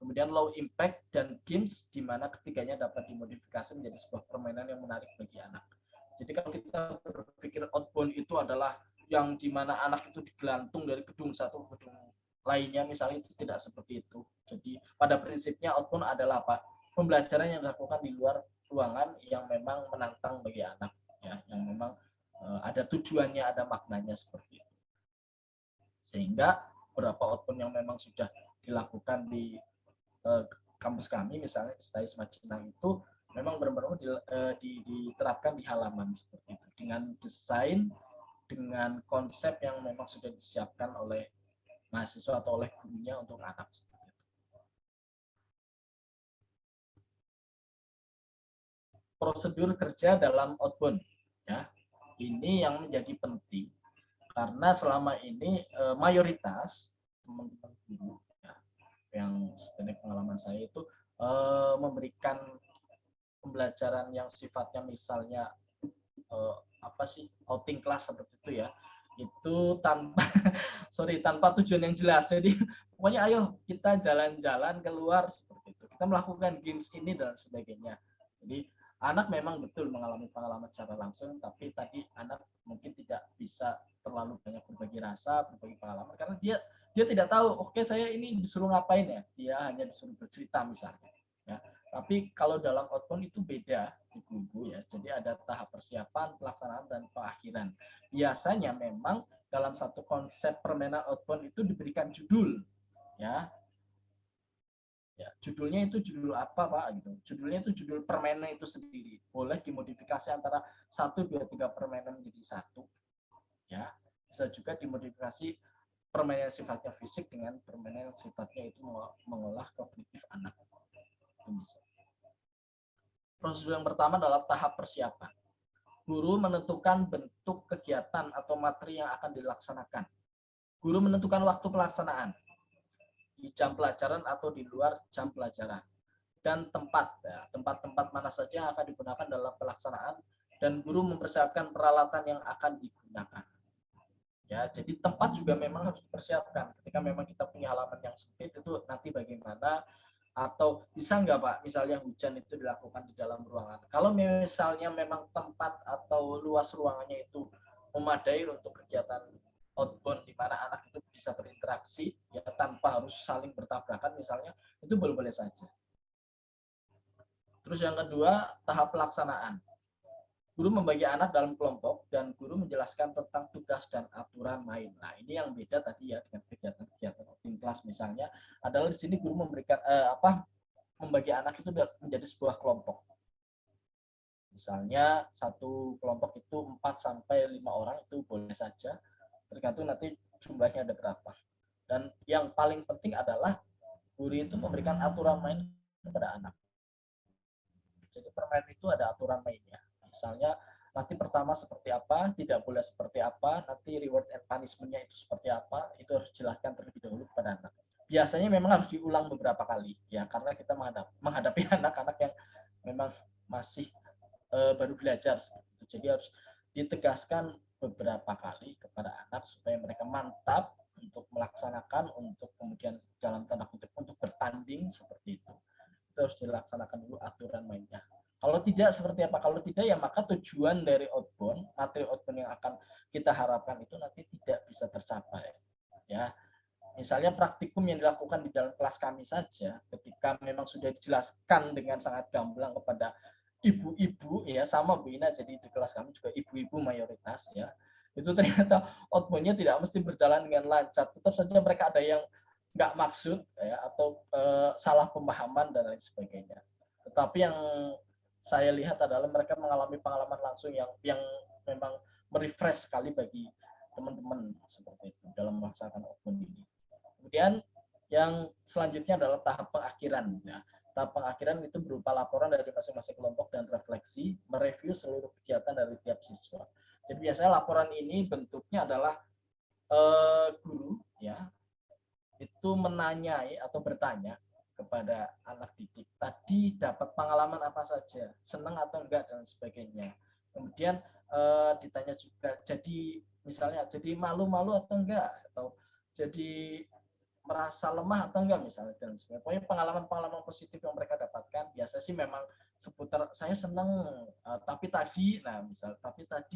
Kemudian low impact dan games, di mana ketiganya dapat dimodifikasi menjadi sebuah permainan yang menarik bagi anak. Jadi kalau kita berpikir outbound itu adalah yang di mana anak itu digelantung dari gedung satu ke gedung lainnya, misalnya, itu tidak seperti itu. Jadi pada prinsipnya outbound adalah apa? Pembelajaran yang dilakukan di luar ruangan yang memang menantang bagi anak, ya, yang memang ada tujuannya, ada maknanya seperti itu. Sehingga beberapa outbound yang memang sudah dilakukan di kampus kami, misalnya STAIS Macinang, itu memang benar-benar diterapkan di halaman seperti itu, dengan desain, dengan konsep yang memang sudah disiapkan oleh mahasiswa atau oleh gurunya untuk anak seperti itu. Prosedur kerja dalam outbound, ya, ini yang menjadi penting karena selama ini mayoritas teman-teman guru, ya, yang sebenarnya pengalaman saya itu memberikan pembelajaran yang sifatnya misalnya outing class seperti itu, ya, itu tanpa tanpa tujuan yang jelas. Jadi pokoknya ayo kita jalan-jalan keluar seperti itu, kita melakukan games ini dan sebagainya. Jadi anak memang betul mengalami pengalaman secara langsung, tapi tadi anak mungkin tidak bisa terlalu banyak berbagi rasa, berbagi pengalaman, karena dia tidak tahu, oke, saya ini disuruh ngapain, ya, dia hanya disuruh bercerita misalnya, ya. Tapi kalau dalam outbound itu beda, ibu-ibu, ya. Jadi ada tahap persiapan, pelaksanaan, dan perakhiran. Biasanya memang dalam satu konsep permainan outbound itu diberikan judul, ya. Ya, judulnya itu judul apa, Pak, gitu. Judulnya itu judul permainan itu sendiri. Boleh dimodifikasi antara 1, 2, 3 permainan menjadi satu, ya. Bisa juga dimodifikasi permainan sifatnya fisik dengan permainan yang sifatnya itu mengolah kognitif anak. Itu bisa. Prosedur yang pertama adalah tahap persiapan. Guru menentukan bentuk kegiatan atau materi yang akan dilaksanakan. Guru menentukan waktu pelaksanaan, di jam pelajaran atau di luar jam pelajaran, dan tempat, ya, tempat-tempat mana saja yang akan digunakan dalam pelaksanaan, dan guru mempersiapkan peralatan yang akan digunakan. Ya, jadi tempat juga memang harus dipersiapkan. Ketika memang kita punya halaman yang sempit, itu nanti bagaimana, atau bisa nggak, Pak, misalnya hujan itu dilakukan di dalam ruangan. Kalau misalnya memang tempat atau luas ruangannya itu memadai untuk kegiatan outbound di mana anak itu bisa berinteraksi, ya, tanpa harus saling bertabrakan misalnya, itu boleh-boleh saja. Terus yang kedua, tahap pelaksanaan. Guru membagi anak dalam kelompok dan guru menjelaskan tentang tugas dan aturan main. Nah, ini yang beda tadi, ya, dengan kegiatan-kegiatan outing kelas misalnya, adalah di sini guru memberikan membagi anak itu menjadi sebuah kelompok. Misalnya satu kelompok itu 4 sampai 5 orang, itu boleh saja, tergantung nanti jumlahnya ada berapa. Dan yang paling penting adalah guru itu memberikan aturan main kepada anak. Jadi permainan itu ada aturan mainnya. Misalnya nanti pertama seperti apa, tidak boleh seperti apa, nanti reward and punishment-nya itu seperti apa, itu harus dijelaskan terlebih dahulu kepada anak. Biasanya memang harus diulang beberapa kali, ya, karena kita menghadapi anak-anak yang memang masih baru belajar. Jadi harus ditegaskan beberapa kali kepada anak supaya mereka mantap untuk melaksanakan, untuk kemudian dalam tanda kutip untuk bertanding seperti itu. Itu harus dilaksanakan dulu aturan mainnya. Kalau tidak seperti apa? Kalau tidak ya maka tujuan dari outbound, materi outbound yang akan kita harapkan itu nanti tidak bisa tercapai. Ya, misalnya praktikum yang dilakukan di dalam kelas kami saja, ketika memang sudah dijelaskan dengan sangat gamblang kepada ibu-ibu ya, sama Bu Ina, jadi di kelas kami juga ibu-ibu mayoritas ya, itu ternyata outbound-nya tidak mesti berjalan dengan lancar, tetap saja mereka ada yang nggak maksud ya, atau salah pemahaman dan lain sebagainya. Tetapi yang saya lihat adalah mereka mengalami pengalaman langsung yang memang merefresh sekali bagi teman-teman seperti itu dalam melaksanakan outbound ini. Kemudian yang selanjutnya adalah tahap pengakhiran. Ya. Tahap pengakhiran itu berupa laporan dari masing-masing kelompok dan refleksi, mereview seluruh kegiatan dari tiap siswa. Jadi biasanya laporan ini bentuknya adalah guru ya itu menanyai atau bertanya kepada anak didik, tadi dapat pengalaman apa saja, senang atau enggak dan sebagainya. Kemudian ditanya juga, jadi misalnya jadi malu-malu atau enggak, atau jadi merasa lemah atau enggak misalnya, dan sebagainya. Pokoknya pengalaman-pengalaman positif yang mereka dapatkan biasa sih memang seputar saya senang, tapi tadi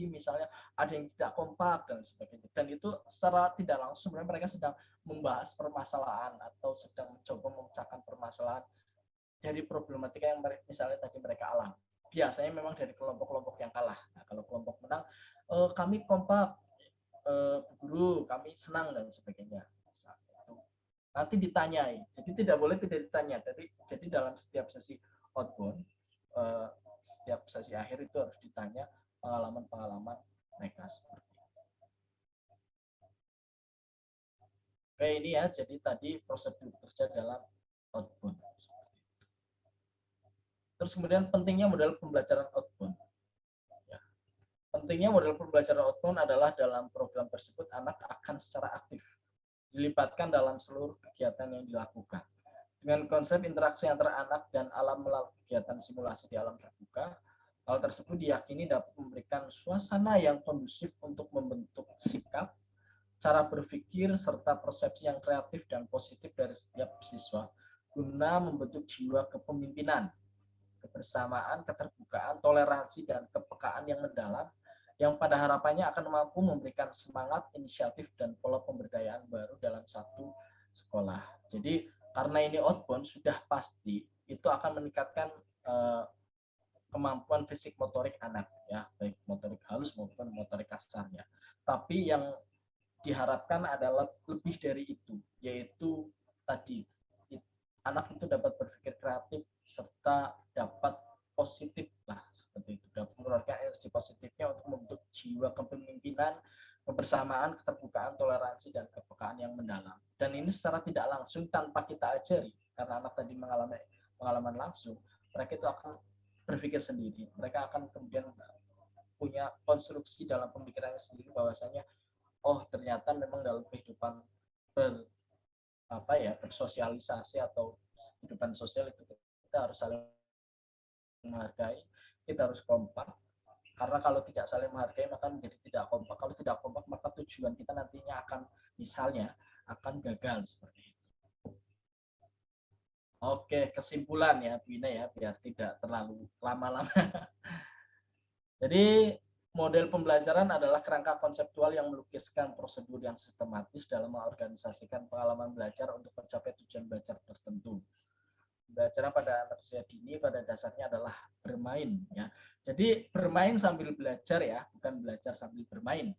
misalnya ada yang tidak kompak dan sebagainya. Dan itu secara tidak langsung sebenarnya mereka sedang membahas permasalahan atau sedang mencoba memecahkan permasalahan dari problematika yang misalnya tadi mereka alami. Biasanya memang dari kelompok-kelompok yang kalah. Nah, kalau kelompok menang, kami kompak, guru, kami senang dan sebagainya. Nanti ditanyai. Jadi tidak boleh tidak ditanya. Jadi dalam setiap sesi outbound, setiap sesi akhir itu harus ditanya pengalaman-pengalaman mereka seperti itu. Oke, ini ya, jadi tadi prosedur kerja dalam outbound. Terus kemudian pentingnya model pembelajaran outbound. Ya. Pentingnya model pembelajaran outbound adalah dalam program tersebut anak akan secara aktif dilibatkan dalam seluruh kegiatan yang dilakukan. Dengan konsep interaksi antara anak dan alam melalui kegiatan simulasi di alam terbuka, hal tersebut diyakini dapat memberikan suasana yang kondusif untuk membentuk sikap, cara berpikir, serta persepsi yang kreatif dan positif dari setiap siswa, guna membentuk jiwa kepemimpinan, kebersamaan, keterbukaan, toleransi, dan kepekaan yang mendalam, yang pada harapannya akan mampu memberikan semangat, inisiatif, dan pola pemberdayaan baru dalam satu sekolah. Jadi karena ini outbound sudah pasti itu akan meningkatkan kemampuan fisik motorik anak ya, baik motorik halus maupun motorik kasarnya. Tapi yang diharapkan adalah lebih dari itu, yaitu tadi anak itu dapat berpikir kreatif serta dapat positif lah seperti itu, dapat mengeluarkan energi positifnya untuk membentuk jiwa kepemimpinan, kebersamaan, keterbukaan, toleransi, dan kepekaan yang mendalam. Dan ini secara tidak langsung tanpa kita ajari, karena anak tadi mengalami pengalaman langsung, mereka itu akan berpikir sendiri, mereka akan kemudian punya konstruksi dalam pemikirannya sendiri bahwasanya oh ternyata memang dalam kehidupan bersosialisasi atau kehidupan sosial itu kita harus saling menghargai, kita harus kompak, karena kalau tidak saling menghargai maka menjadi tidak kompak, kalau tidak kompak maka tujuan kita nantinya akan misalnya akan gagal seperti itu. Oke, kesimpulan ya Bina ya, biar tidak terlalu lama-lama. Jadi model pembelajaran adalah kerangka konseptual yang melukiskan prosedur yang sistematis dalam mengorganisasikan pengalaman belajar untuk mencapai tujuan belajar tertentu. Belajar pada anak usia dini pada dasarnya adalah bermain ya. Jadi bermain sambil belajar ya, bukan belajar sambil bermain.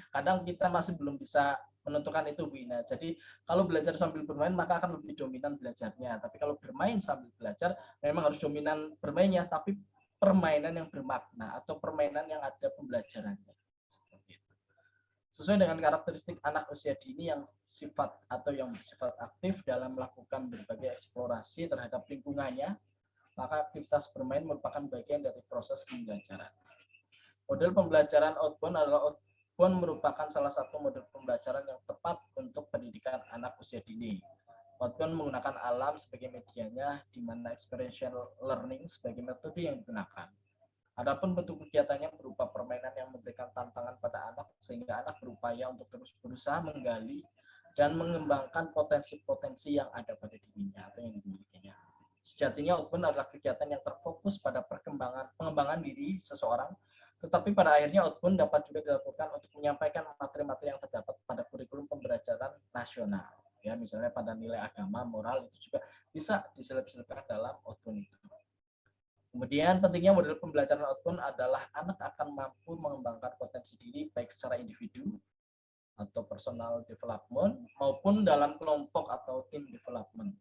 Kadang kita masih belum bisa menentukan itu Bu Ina. Jadi kalau belajar sambil bermain maka akan lebih dominan belajarnya. Tapi kalau bermain sambil belajar memang harus dominan bermainnya, tapi permainan yang bermakna atau permainan yang ada pembelajarannya. Seperti itu. Sesuai dengan karakteristik anak usia dini yang sifat atau yang bersifat aktif dalam melakukan berbagai eksplorasi terhadap lingkungannya, maka aktivitas bermain merupakan bagian dari proses pembelajaran. Model pembelajaran outbound adalah outbound merupakan salah satu model pembelajaran yang tepat untuk pendidikan anak usia dini. Outbound menggunakan alam sebagai medianya, di mana experiential learning sebagai metode yang digunakan. Adapun bentuk kegiatannya berupa permainan yang memberikan tantangan pada anak, sehingga anak berupaya untuk terus berusaha menggali dan mengembangkan potensi-potensi yang ada pada dirinya atau yang dimilikinya. Sejatinya outbound adalah kegiatan yang terfokus pada pengembangan diri seseorang, tetapi pada akhirnya outbound dapat juga dilakukan untuk menyampaikan materi-materi yang terdapat pada kurikulum pembelajaran nasional. Ya, misalnya pada nilai agama, moral itu juga bisa diselip-selipkan dalam outbound itu. Kemudian pentingnya model pembelajaran outbound adalah anak akan mampu mengembangkan potensi diri baik secara individu atau personal development maupun dalam kelompok atau tim development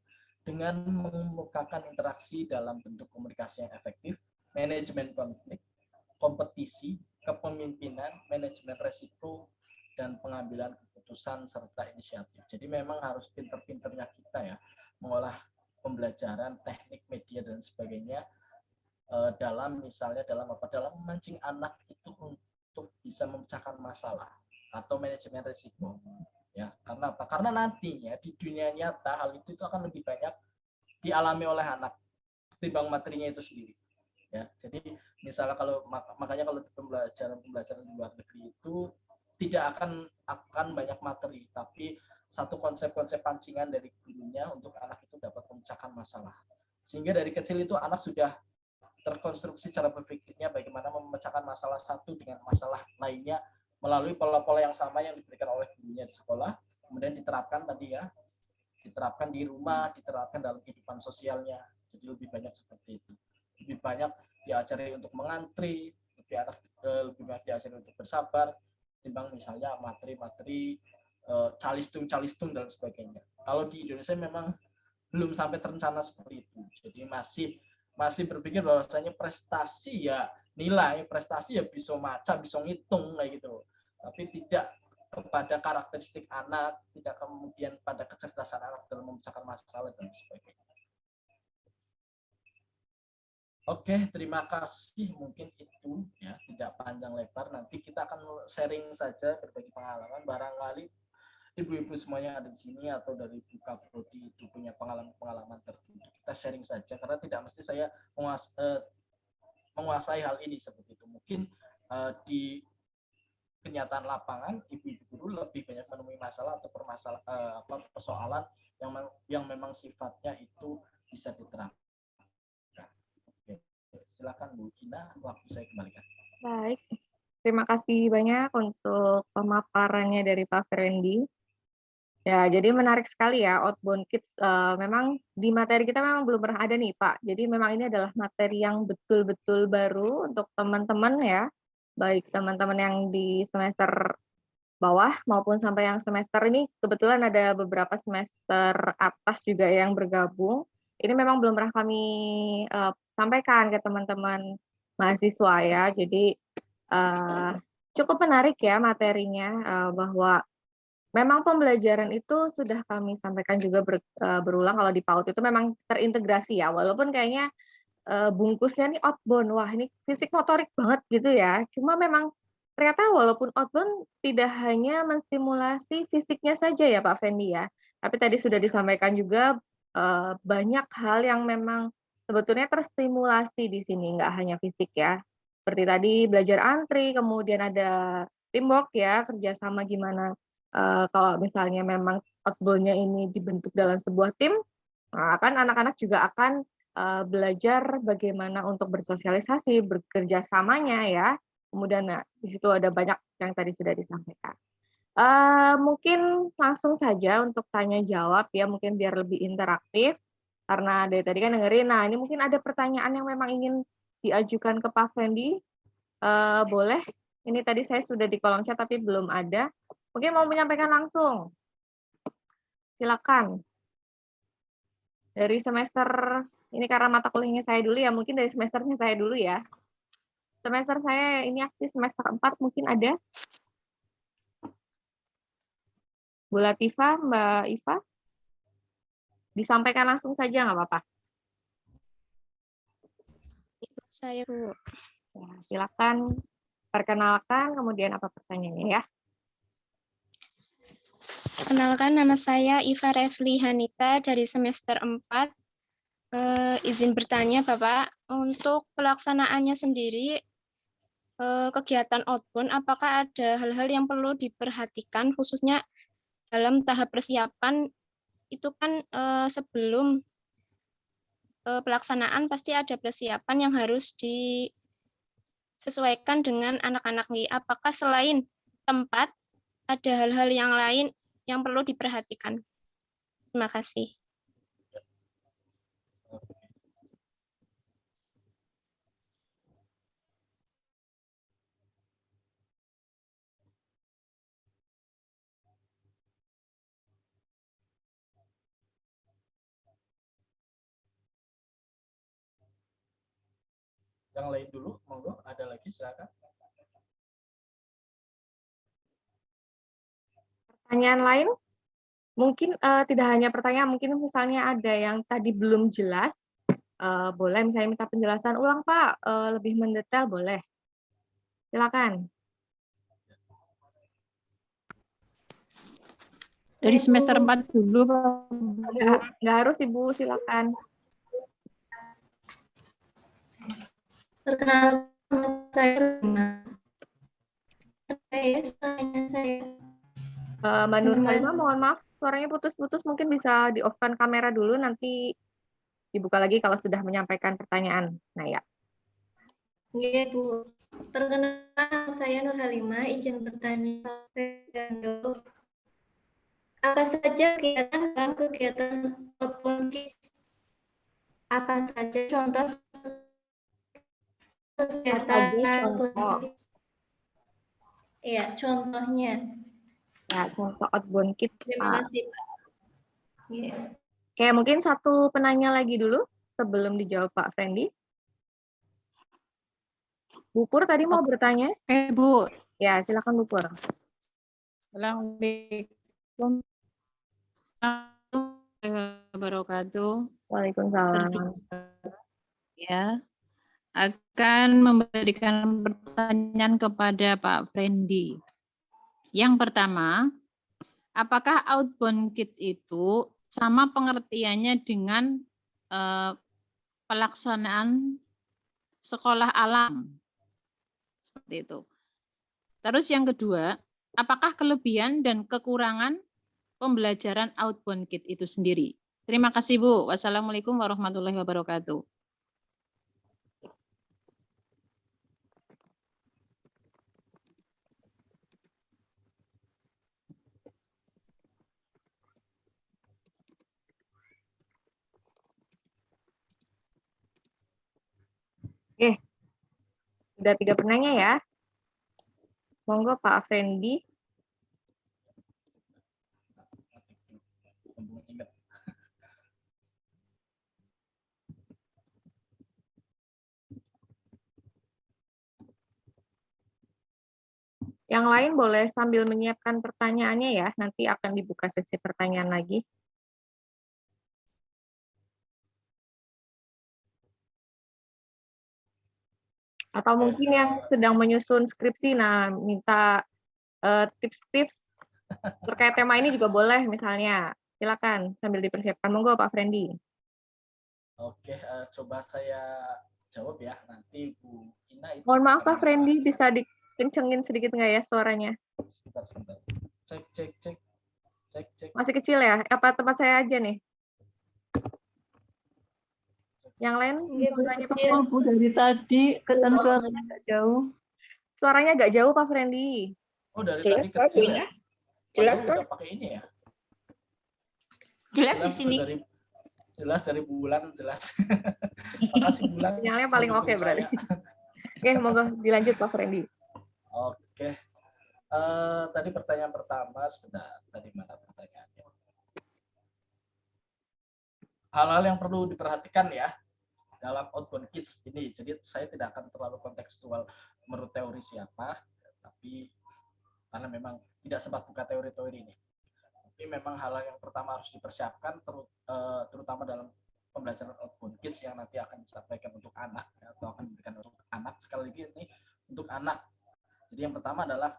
dengan mengemukakan interaksi dalam bentuk komunikasi yang efektif, manajemen konflik, kompetisi, kepemimpinan, manajemen resiko, dan pengambilan keputusan serta inisiatif. Jadi memang harus pinter-pinternya kita ya mengolah pembelajaran, teknik, media dan sebagainya dalam misalnya dalam memancing anak itu untuk bisa memecahkan masalah atau manajemen risiko. Ya, karena apa? Karena nantinya di dunia nyata hal itu akan lebih banyak dialami oleh anak ketimbang materinya itu sendiri. Ya, jadi misalnya makanya kalau pembelajaran di luar negeri itu tidak akan banyak materi, tapi satu konsep-konsep pancingan dari gurunya untuk anak itu dapat memecahkan masalah. Sehingga dari kecil itu anak sudah terkonstruksi cara berpikirnya bagaimana memecahkan masalah satu dengan masalah lainnya melalui pola-pola yang sama yang diberikan oleh gurunya di sekolah, kemudian diterapkan tadi ya, diterapkan di rumah, diterapkan dalam kehidupan sosialnya. Jadi lebih banyak seperti itu. Lebih banyak diajari untuk mengantri, lebih banyak diajari untuk bersabar, timbang misalnya materi-materi calistung dan sebagainya. Kalau di Indonesia memang belum sampai terencana seperti itu. Jadi masih berpikir bahwasanya prestasi ya nilai, prestasi ya bisa maca, bisa ngitung kayak gitu. Tapi tidak kepada karakteristik anak, tidak kemudian pada kecerdasan anak dalam memecahkan masalah dan sebagainya. Oke, terima kasih. Mungkin itu ya, tidak panjang lebar. Nanti kita akan sharing saja berbagi pengalaman. Barangkali ibu-ibu semuanya ada di sini atau dari Buka Prodi itu punya pengalaman tertentu. Kita sharing saja karena tidak mesti saya menguasai hal ini seperti itu. Mungkin di kenyataan lapangan ibu-ibu guru lebih banyak menemui masalah atau persoalan yang memang sifatnya itu bisa diterapkan. Oke, silakan Bu Ina, waktu saya kembalikan. Baik, terima kasih banyak untuk pemaparannya dari Pak Ferendi. Ya, jadi menarik sekali ya outbound kids. Memang di materi kita memang belum pernah ada nih Pak. Jadi memang ini adalah materi yang betul-betul baru untuk teman-teman ya. Baik teman-teman yang di semester bawah maupun sampai yang semester ini kebetulan ada beberapa semester atas juga yang bergabung. Ini memang belum pernah kami sampaikan ke teman-teman mahasiswa ya. Jadi cukup menarik ya materinya bahwa memang pembelajaran itu sudah kami sampaikan juga berulang kalau di PAUD itu memang terintegrasi ya, walaupun kayaknya bungkusnya nih outbound, wah ini fisik motorik banget gitu ya. Cuma memang ternyata walaupun outbound tidak hanya menstimulasi fisiknya saja ya Pak Fendi ya, tapi tadi sudah disampaikan juga banyak hal yang memang sebetulnya terstimulasi di sini, nggak hanya fisik ya. Seperti tadi belajar antri, kemudian ada teamwork ya, kerjasama gimana kalau misalnya memang outbound-nya ini dibentuk dalam sebuah tim, kan anak-anak juga akan belajar bagaimana untuk bersosialisasi, bekerja samanya ya. Kemudian di situ ada banyak yang tadi sudah disampaikan. Mungkin langsung saja untuk tanya jawab ya, mungkin biar lebih interaktif. Karena dari tadi kan dengerin, nah ini mungkin ada pertanyaan yang memang ingin diajukan ke Pak Fendi. Boleh, ini tadi saya sudah di kolom chat tapi belum ada. Mungkin mau menyampaikan langsung. Silakan. Dari semester, ini karena mata kuliahnya saya dulu ya, mungkin dari semesternya saya dulu ya. Semester saya ini aksi semester 4 mungkin ada. Bu Latifah, Mbak Iva. Disampaikan langsung saja nggak apa-apa. Saya Bu. Ya, silakan perkenalkan, kemudian apa pertanyaannya ya. Kenalkan, nama saya Iva Refli Hanita dari semester 4. Izin bertanya Bapak, untuk pelaksanaannya sendiri, kegiatan outbound, apakah ada hal-hal yang perlu diperhatikan khususnya dalam tahap persiapan itu kan sebelum pelaksanaan pasti ada persiapan yang harus disesuaikan dengan anak-anak nih. Apakah selain tempat ada hal-hal yang lain yang perlu diperhatikan? Terima kasih. Yang lain dulu, monggo. Ada lagi, silakan. Pertanyaan lain? Mungkin tidak hanya pertanyaan, mungkin misalnya ada yang tadi belum jelas, boleh misalnya minta penjelasan ulang Pak, lebih mendetail boleh. Silakan. Dari semester 4 dulu, Pak. Nggak harus Ibu, silakan. Perkenalkan, nama saya Rima. Saya Mbak Nur Halimah, mohon maaf, suaranya putus-putus, mungkin bisa di-off-kan kamera dulu, nanti dibuka lagi kalau sudah menyampaikan pertanyaan. Nah ya. Iya, Bu. Perkenalkan, nama saya Nur Halimah, izin bertanya. Apa saja kegiatan Outbound Kids? Apa saja contoh kegiatan Outbound Kids? Iya, contohnya. Ya, contoh Outbound Kids. Terima kasih, Pak. Iya. Oke, mungkin satu penanya lagi dulu sebelum dijawab Pak Fendi. Bu Pur tadi mau bertanya? Oke, Bu. Ya, silakan Bu Pur. Assalamualaikum warahmatullahi wabarakatuh. Waalaikumsalam. Ya, akan memberikan pertanyaan kepada Pak Fendi. Yang pertama, apakah outbound kids itu sama pengertiannya dengan pelaksanaan sekolah alam? Seperti itu. Terus yang kedua, apakah kelebihan dan kekurangan pembelajaran outbound kids itu sendiri? Terima kasih, Bu. Wassalamualaikum warahmatullahi wabarakatuh. Oke, sudah 3 penanya ya. Monggo Pak Fendi. Yang lain boleh sambil menyiapkan pertanyaannya ya, nanti akan dibuka sesi pertanyaan lagi. Atau mungkin yang sedang menyusun skripsi, nah minta tips-tips terkait tema ini juga boleh misalnya. Silakan sambil dipersiapkan. Monggo Pak Fendi. Oke, coba saya jawab ya. Nanti Bu Ina itu Mohon maaf bisa Pak Fendi, bisa dikencengin sedikit nggak ya suaranya? Sebentar. Cek. Masih kecil ya? Apa tempat saya aja nih? Yang lain? Suaranya Kecil, Bu, dari tadi ketan suaranya agak jauh. Suaranya agak jauh Pak Fendi. Oh, dari Jelas, tadi Pak, kecil Bu ya? Ina? Jelas, Padahal Pak? udah pakai ini ya? Jelas di sini. Jelas dari bulan, jelas. Makasih bulan. Sinyalnya paling oke berarti. Oke, monggo dilanjut Pak Fendi. Oke. Tadi pertanyaan pertama, sebentar. Tadi mana pertanyaannya? Hal-hal yang perlu diperhatikan ya dalam outbound kids ini. Jadi saya tidak akan terlalu kontekstual menurut teori siapa, tapi karena memang tidak sempat buka teori-teori ini. Tapi memang hal yang pertama harus dipersiapkan, terutama dalam pembelajaran outbound kids yang nanti akan disampaikan untuk anak atau akan diberikan untuk anak. Sekali lagi ini untuk anak. Jadi yang pertama adalah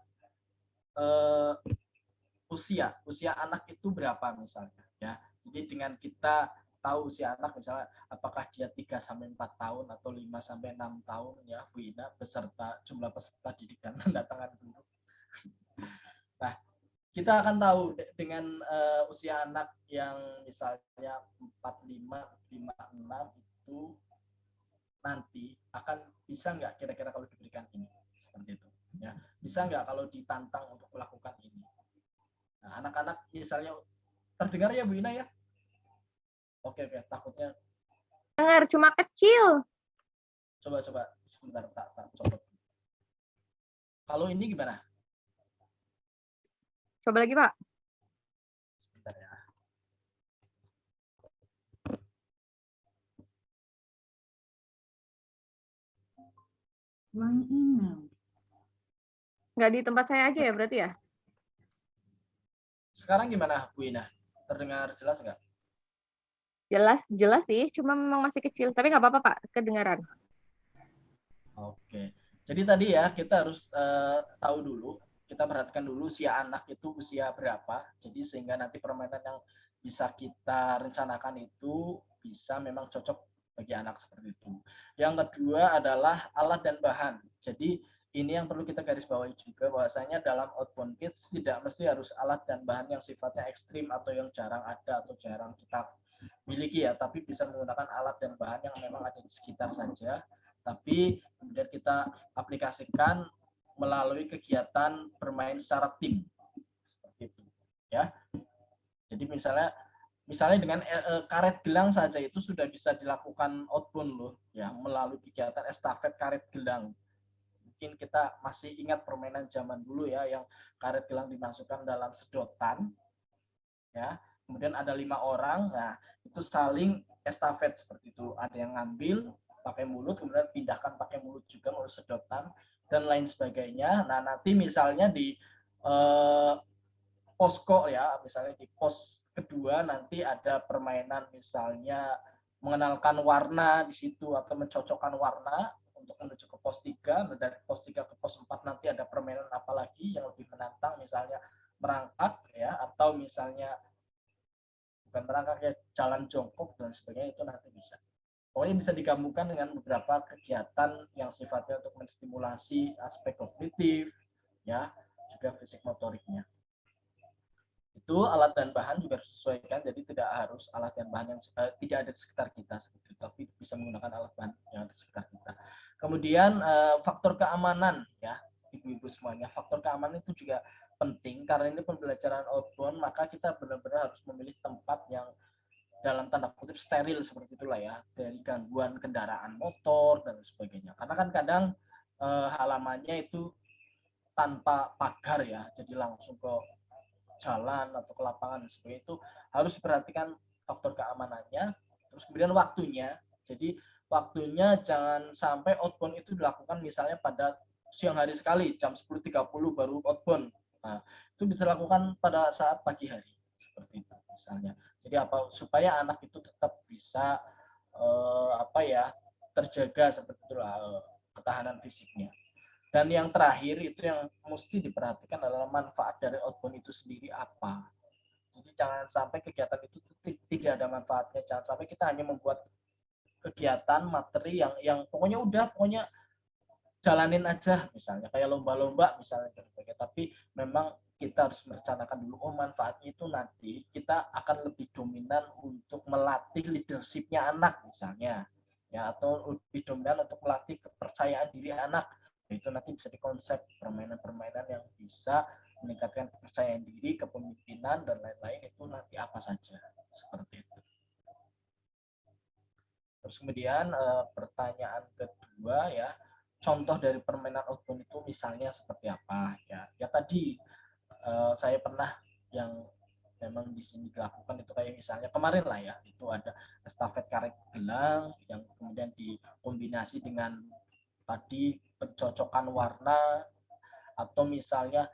usia anak itu berapa misalnya ya. Jadi dengan kita tahu usia anak misalnya apakah dia 3 sampai 4 tahun atau 5 sampai 6 tahun ya Bu Ina beserta jumlah peserta didik dan tanda tangan guru. Nah, kita akan tahu dengan usia anak yang misalnya 45, 56 itu itu nanti akan bisa nggak kira-kira kalau diberikan ini, seperti itu ya, bisa nggak kalau ditantang untuk melakukan ini. Nah, anak-anak misalnya terdengar ya Bu Ina ya? Oke, takutnya Dengar, cuma kecil. coba sebentar tak copot. Kalau ini gimana? Coba lagi, Pak. Sebentar ya. Nggak di tempat saya aja ya berarti ya? Sekarang gimana Bu Ina? Terdengar jelas nggak? Jelas sih, cuma memang masih kecil. Tapi nggak apa-apa, Pak, kedengaran. Oke. Jadi tadi ya kita harus tahu dulu, kita perhatikan dulu usia anak itu usia berapa. Jadi sehingga nanti permainan yang bisa kita rencanakan itu bisa memang cocok bagi anak seperti itu. Yang kedua adalah alat dan bahan. Jadi ini yang perlu kita garis bawahi juga, bahwasanya dalam outbound kids tidak mesti harus alat dan bahan yang sifatnya ekstrim atau yang jarang ada atau jarang kita miliki ya, tapi bisa menggunakan alat dan bahan yang memang ada di sekitar saja, tapi kemudian kita aplikasikan melalui kegiatan bermain secara tim, seperti itu ya. Jadi misalnya dengan karet gelang saja itu sudah bisa dilakukan outbound loh ya, melalui kegiatan estafet karet gelang. Mungkin kita masih ingat permainan zaman dulu ya, yang karet gelang dimasukkan dalam sedotan ya, kemudian ada 5 orang, nah itu saling estafet seperti itu, ada yang ngambil pakai mulut, kemudian pindahkan pakai mulut juga melalui sedotan dan lain sebagainya. Nah nanti misalnya di posko ya, misalnya di pos kedua nanti ada permainan misalnya mengenalkan warna di situ atau mencocokkan warna untuk menuju ke pos 3. Nah, dari pos 3 ke pos 4 nanti ada permainan apa lagi yang lebih menantang, misalnya merangkak ya, atau misalnya bukan merangkak ya, jalan jongkok dan sebagainya, itu nanti bisa. Pokoknya bisa digabungkan dengan beberapa kegiatan yang sifatnya untuk menstimulasi aspek kognitif ya, juga fisik motoriknya. Itu alat dan bahan juga harus disesuaikan, jadi tidak harus alat dan bahan yang tidak ada di sekitar kita seperti itu, tapi bisa menggunakan alat bahan yang ada di sekitar kita. Kemudian faktor keamanan ya, ibu-ibu semuanya, faktor keamanan itu juga penting karena ini pembelajaran outbound, maka kita benar-benar harus memilih tempat yang dalam tanda kutip steril seperti itulah ya, dari gangguan kendaraan motor dan sebagainya. Karena kan kadang halamannya itu tanpa pagar ya, jadi langsung ke jalan atau ke lapangan seperti itu, harus diperhatikan faktor keamanannya. Terus kemudian waktunya, jadi waktunya jangan sampai outbound itu dilakukan misalnya pada siang hari sekali jam 10.30 baru outbound. Nah itu bisa dilakukan pada saat pagi hari seperti itu misalnya. Jadi apa, supaya anak itu tetap bisa terjaga seperti itulah ketahanan fisiknya. Dan yang terakhir itu yang mesti diperhatikan adalah manfaat dari outbound itu sendiri apa. Jadi jangan sampai kegiatan itu tidak ada manfaatnya. Jangan sampai kita hanya membuat kegiatan materi yang pokoknya jalanin aja, misalnya kayak lomba-lomba misalnya, tapi memang kita harus merencanakan dulu, manfaatnya itu nanti kita akan lebih dominan untuk melatih leadership-nya anak misalnya ya, atau lebih dominan untuk melatih kepercayaan diri anak. Itu nanti bisa dikonsep permainan-permainan yang bisa meningkatkan kepercayaan diri, kepemimpinan dan lain-lain, itu nanti apa saja seperti itu. Terus kemudian pertanyaan kedua ya, contoh dari permainan outbound itu misalnya seperti apa ya? Ya tadi saya pernah yang memang di sini dilakukan itu kayak misalnya kemarin lah ya, itu ada estafet karet gelang yang kemudian dikombinasi dengan tadi pencocokan warna, atau misalnya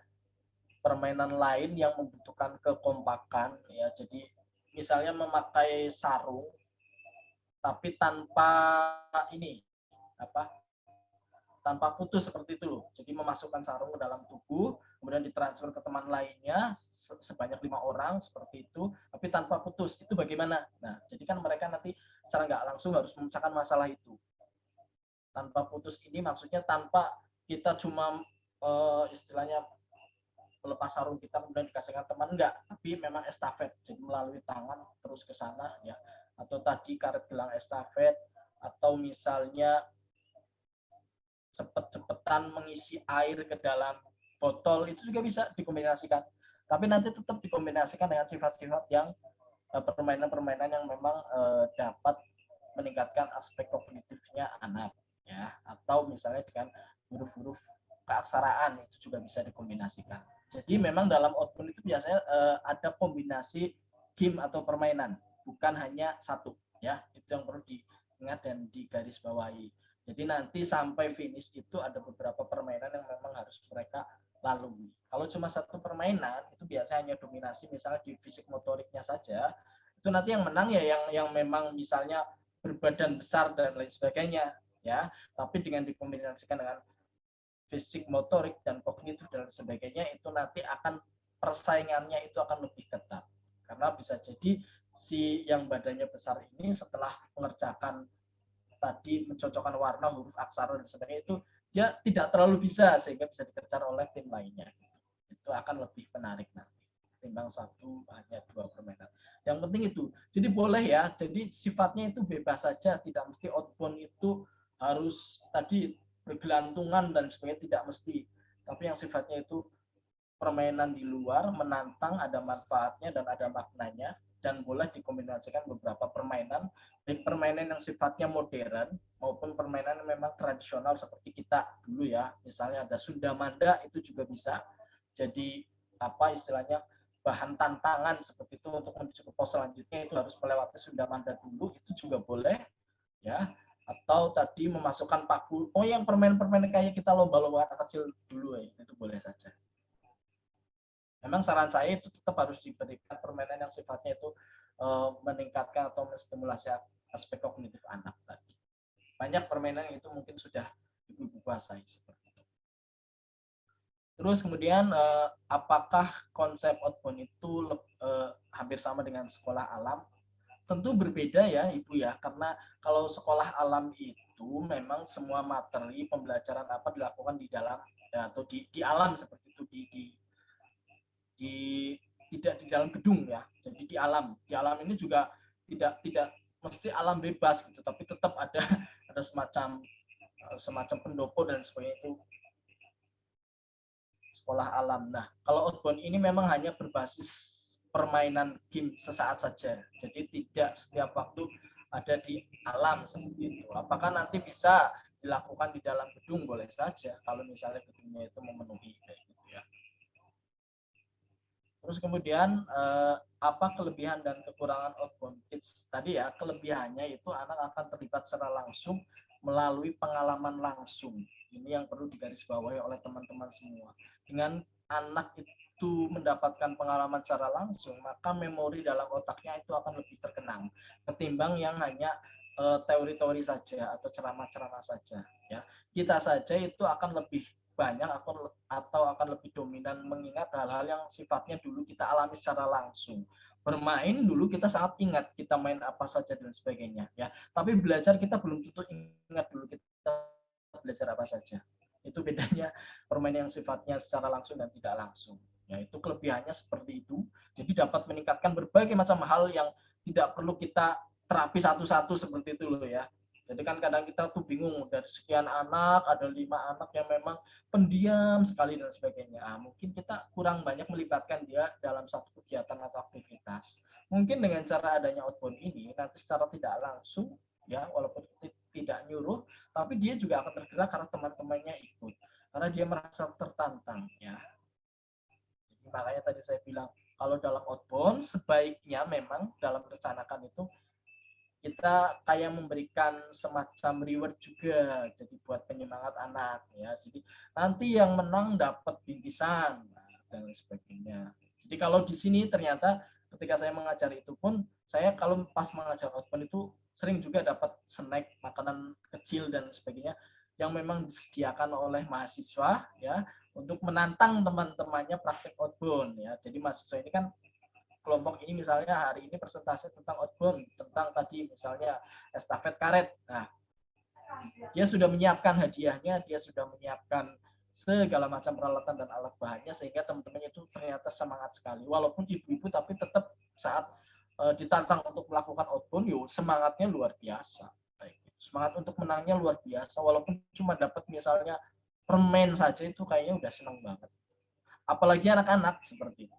permainan lain yang membutuhkan kekompakan ya, jadi misalnya memakai sarung tapi tanpa tanpa putus seperti itu loh. Jadi memasukkan sarung ke dalam tubuh, kemudian ditransfer ke teman lainnya sebanyak 5 orang seperti itu, tapi tanpa putus. Itu bagaimana? Nah, jadi kan mereka nanti secara nggak langsung harus memecahkan masalah itu. Tanpa putus ini maksudnya tanpa kita cuma istilahnya melepas sarung kita kemudian dikasihkan teman, enggak, tapi memang estafet, jadi melalui tangan terus ke sana ya, atau tadi karet gelang estafet atau misalnya cepet-cepetan mengisi air ke dalam botol, itu juga bisa dikombinasikan. Tapi nanti tetap dikombinasikan dengan sifat-sifat yang permainan-permainan yang memang dapat meningkatkan aspek kognitifnya anak, ya, atau misalnya dengan huruf-huruf keaksaraan itu juga bisa dikombinasikan. Jadi memang dalam outbound itu biasanya ada kombinasi game atau permainan, bukan hanya satu, ya. Itu yang perlu diingat dan digarisbawahi. Jadi nanti sampai finish itu ada beberapa permainan yang memang harus mereka lalui. Kalau cuma satu permainan itu biasanya hanya dominasi misalnya di fisik motoriknya saja, itu nanti yang menang ya yang memang misalnya berbadan besar dan lain sebagainya, ya. Tapi dengan dikombinasikan dengan fisik motorik dan kognitif dan sebagainya, itu nanti akan persaingannya itu akan lebih ketat. Karena bisa jadi si yang badannya besar ini setelah mengerjakan tadi mencocokkan warna, huruf, aksara dan sebagainya, itu dia tidak terlalu bisa sehingga bisa dikejar oleh tim lainnya. Itu akan lebih menarik nanti ketimbang satu hanya dua permainan. Yang penting itu. Jadi boleh ya. Jadi sifatnya itu bebas saja, tidak mesti outbound itu harus tadi bergelantungan dan sebagainya, tidak mesti. Tapi yang sifatnya itu permainan di luar, menantang, ada manfaatnya dan ada maknanya, dan boleh dikombinasikan beberapa permainan, baik permainan yang sifatnya modern maupun permainan yang memang tradisional seperti kita dulu ya. Misalnya ada Sunda Manda, itu juga bisa jadi apa istilahnya bahan tantangan seperti itu untuk menuju ke pos selanjutnya, itu harus melewati Sunda Manda dulu, itu juga boleh ya. Atau tadi memasukkan paku, yang permainan-permainan kayak kita lomba-lomba anak kecil dulu ya, itu boleh saja. Memang saran saya itu tetap harus diberikan permainan yang sifatnya itu meningkatkan atau menstimulasi aspek kognitif anak tadi. Banyak permainan itu mungkin sudah ibu-ibu kuasai seperti itu. Terus kemudian apakah konsep outbound itu hampir sama dengan sekolah alam? Tentu berbeda ya Ibu ya, karena kalau sekolah alam itu memang semua materi pembelajaran apa dilakukan di dalam ya, atau di alam seperti itu, tidak di dalam gedung ya, jadi di alam ini juga tidak mesti alam bebas gitu, tapi tetap ada semacam pendopo dan sebagainya, itu sekolah alam. Nah, kalau outbound ini memang hanya berbasis permainan game sesaat saja, jadi tidak setiap waktu ada di alam seperti itu. Apakah nanti bisa dilakukan di dalam gedung? Boleh saja kalau misalnya gedungnya itu memenuhi kayak gitu ya. Terus kemudian apa kelebihan dan kekurangan outbound kids tadi ya? Kelebihannya itu anak akan terlibat secara langsung melalui pengalaman langsung. Ini yang perlu digarisbawahi oleh teman-teman semua. Dengan anak itu mendapatkan pengalaman secara langsung, maka memori dalam otaknya itu akan lebih terkenang ketimbang yang hanya teori-teori saja atau ceramah-ceramah saja. Ya, kita saja itu akan lebih banyak atau akan lebih dominan mengingat hal-hal yang sifatnya dulu kita alami secara langsung. Bermain dulu kita sangat ingat kita main apa saja dan sebagainya ya. Tapi belajar kita belum tentu ingat dulu kita belajar apa saja. Itu bedanya permainan yang sifatnya secara langsung dan tidak langsung. Ya, itu kelebihannya seperti itu. Jadi dapat meningkatkan berbagai macam hal yang tidak perlu kita terapi satu-satu seperti itu loh ya. Jadi kan kadang kita tuh bingung, dari sekian anak ada 5 anak yang memang pendiam sekali dan sebagainya. Mungkin kita kurang banyak melibatkan dia dalam satu kegiatan atau aktivitas. Mungkin dengan cara adanya outbound ini nanti secara tidak langsung ya, walaupun tidak nyuruh, tapi dia juga akan tergerak karena teman-temannya ikut, karena dia merasa tertantang ya. Jadi makanya tadi saya bilang kalau dalam outbound sebaiknya memang dalam merencanakan itu kita kayak memberikan semacam reward juga, jadi buat penyemangat anak ya. Jadi nanti yang menang dapat bingkisan dan sebagainya. Jadi kalau di sini ternyata ketika saya mengajar itu pun, saya kalau pas mengajar outbound itu sering juga dapat snack, makanan kecil dan sebagainya yang memang disediakan oleh mahasiswa ya untuk menantang teman-temannya praktek outbound ya. Jadi mahasiswa ini kan kelompok ini misalnya hari ini presentasi tentang outbound, tentang tadi misalnya estafet karet. Nah, dia sudah menyiapkan hadiahnya, dia sudah menyiapkan segala macam peralatan dan alat bahannya, sehingga teman-teman itu ternyata semangat sekali. Walaupun ibu-ibu, tapi tetap saat ditantang untuk melakukan outbound, semangatnya luar biasa. Semangat untuk menangnya luar biasa, walaupun cuma dapat misalnya permen saja itu kayaknya udah senang banget. Apalagi anak-anak seperti itu.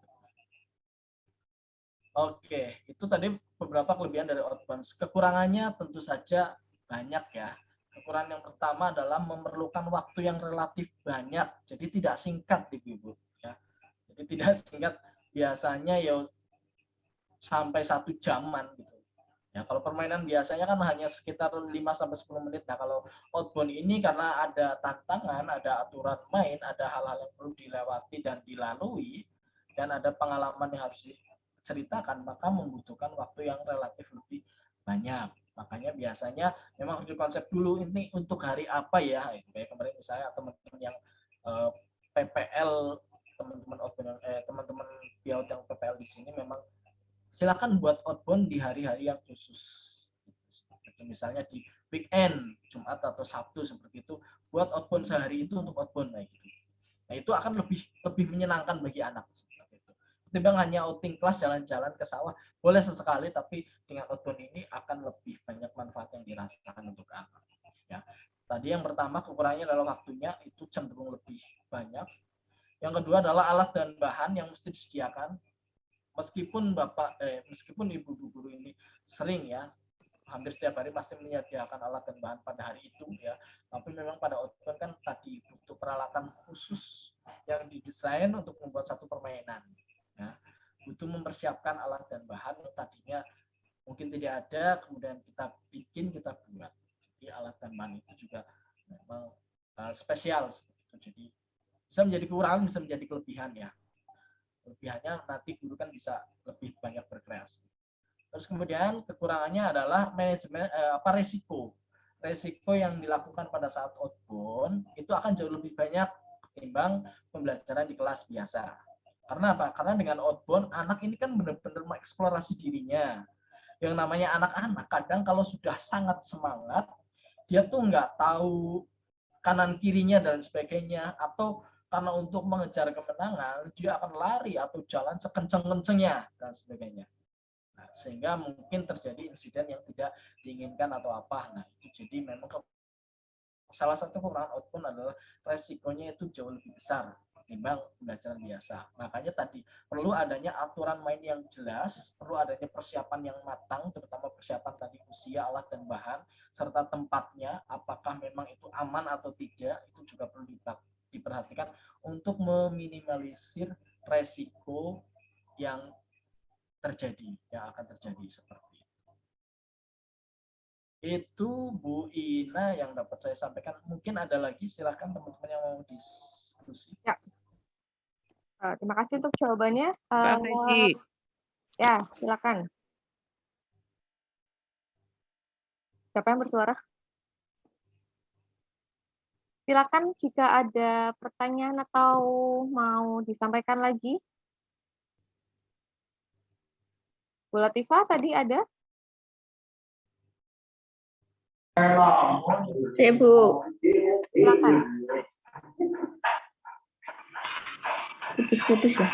Oke, itu tadi beberapa kelebihan dari outbound. Kekurangannya tentu saja banyak ya. Kekurangan yang pertama adalah memerlukan waktu yang relatif banyak, jadi tidak singkat Ibu. Ya. Jadi tidak singkat, biasanya ya sampai 1 jaman gitu. Ya, kalau permainan biasanya kan hanya sekitar 5-10 menit. Nah, kalau outbound ini karena ada tantangan, ada aturan main, ada hal-hal yang perlu dilewati dan dilalui, dan ada pengalaman yang harus diceritakan, maka membutuhkan waktu yang relatif lebih banyak. Makanya biasanya memang harus dikonsep dulu ini untuk hari apa ya. Kayak kemarin misalnya teman-teman yang PPL, teman-teman PIAUT yang PPL di sini memang silakan buat outbound di hari-hari yang khusus. Seperti misalnya di weekend, Jumat atau Sabtu seperti itu, buat outbound sehari itu untuk outbound kayak gitu. Nah, itu akan lebih menyenangkan bagi anak seperti itu. Ketimbang hanya outing kelas jalan-jalan ke sawah, boleh sesekali, tapi dengan outbound ini akan lebih banyak manfaat yang dirasakan untuk anak. Ya. Tadi yang pertama kekurangannya adalah waktunya, itu cenderung lebih banyak. Yang kedua adalah alat dan bahan yang mesti disediakan. Meskipun ibu guru ini sering ya, hampir setiap hari pasti menyediakan alat dan bahan pada hari itu ya, tapi memang pada outbound kan tadi butuh peralatan khusus yang didesain untuk membuat satu permainan ya. Butuh mempersiapkan alat dan bahan yang tadinya mungkin tidak ada, kemudian kita bikin, kita buat. Jadi alat dan bahan itu juga memang spesial seperti itu. Jadi bisa menjadi kekurangan, bisa menjadi kelebihan ya. Kelebihannya nanti guru kan bisa lebih banyak berkreasi. Terus kemudian kekurangannya adalah manajemen resiko yang dilakukan pada saat outbound itu akan jauh lebih banyak ketimbang pembelajaran di kelas biasa. Karena apa? Karena dengan outbound anak ini kan benar-benar mengeksplorasi dirinya. Yang namanya anak-anak kadang kalau sudah sangat semangat, dia tuh nggak tahu kanan kirinya dan sebagainya, atau karena untuk mengejar kemenangan dia akan lari atau jalan sekenceng-kencengnya dan sebagainya. Nah, sehingga mungkin terjadi insiden yang tidak diinginkan atau apa. Nah, itu jadi memang salah satu kekurangan outbound adalah resikonya itu jauh lebih besar ketimbang pembelajaran biasa. Makanya tadi perlu adanya aturan main yang jelas, perlu adanya persiapan yang matang, terutama persiapan tadi usia, alat dan bahan, serta tempatnya, apakah memang itu aman atau tidak, itu juga perlu diperhatikan untuk meminimalisir resiko yang akan terjadi seperti itu. Bu Ina yang dapat saya sampaikan. Mungkin ada lagi, silakan teman-teman yang mau diskusi. Ya. Terima kasih untuk jawabannya. Pak Freddy. Ya, silakan. Siapa yang bersuara? Silakan jika ada pertanyaan atau mau disampaikan lagi. Bu Latifah tadi ada? Ibu. Silakan. Putus-putus ya.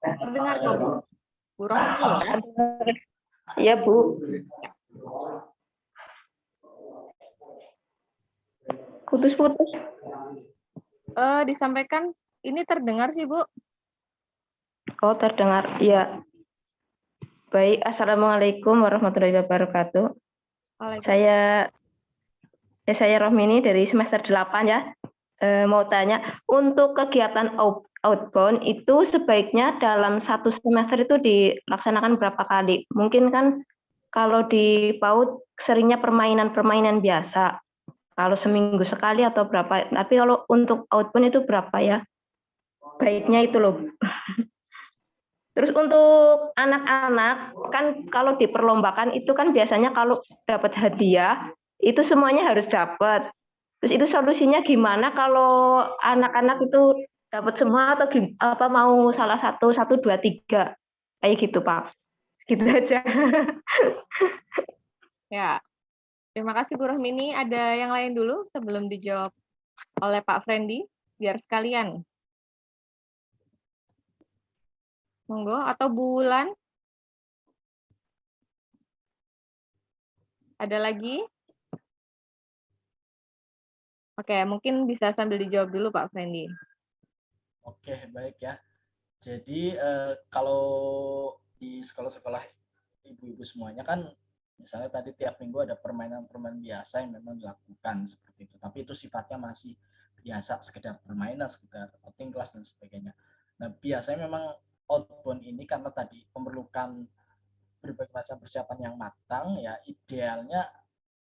Terdengar kok, Bu. Bu Rohani loh. Iya, Bu. Putus-putus. Disampaikan, ini terdengar sih, Bu. Oh, terdengar. Iya. Baik, Assalamualaikum warahmatullahi wabarakatuh. Saya Rohmini dari semester 8 ya. Mau tanya, untuk kegiatan outbound itu sebaiknya dalam satu semester itu dilaksanakan berapa kali? Mungkin kan kalau di PAUD seringnya permainan-permainan biasa. Kalau seminggu sekali atau berapa? Tapi kalau untuk outbound itu berapa ya? Baiknya itu loh. Terus untuk anak-anak, kan kalau diperlombakan itu kan biasanya kalau dapat hadiah, itu semuanya harus dapat. Terus itu solusinya gimana kalau anak-anak itu dapat semua atau apa mau salah satu, 1, 2, 3? Kayak gitu, Pak. Gitu aja. Ya, terima kasih Bu Rohmini. Ada yang lain dulu sebelum dijawab oleh Pak Freddy, biar sekalian. Monggo, atau Bu Wulan? Ada lagi? Oke, mungkin bisa sambil dijawab dulu Pak Fendi. Oke, baik ya. Jadi kalau di sekolah-sekolah ibu-ibu semuanya kan misalnya tadi tiap minggu ada permainan-permainan biasa yang memang dilakukan seperti itu. Tapi itu sifatnya masih biasa, sekedar permainan, sekedar outing kelas dan sebagainya. Nah, biasanya memang outbound ini karena tadi memerlukan berbagai macam persiapan yang matang, ya idealnya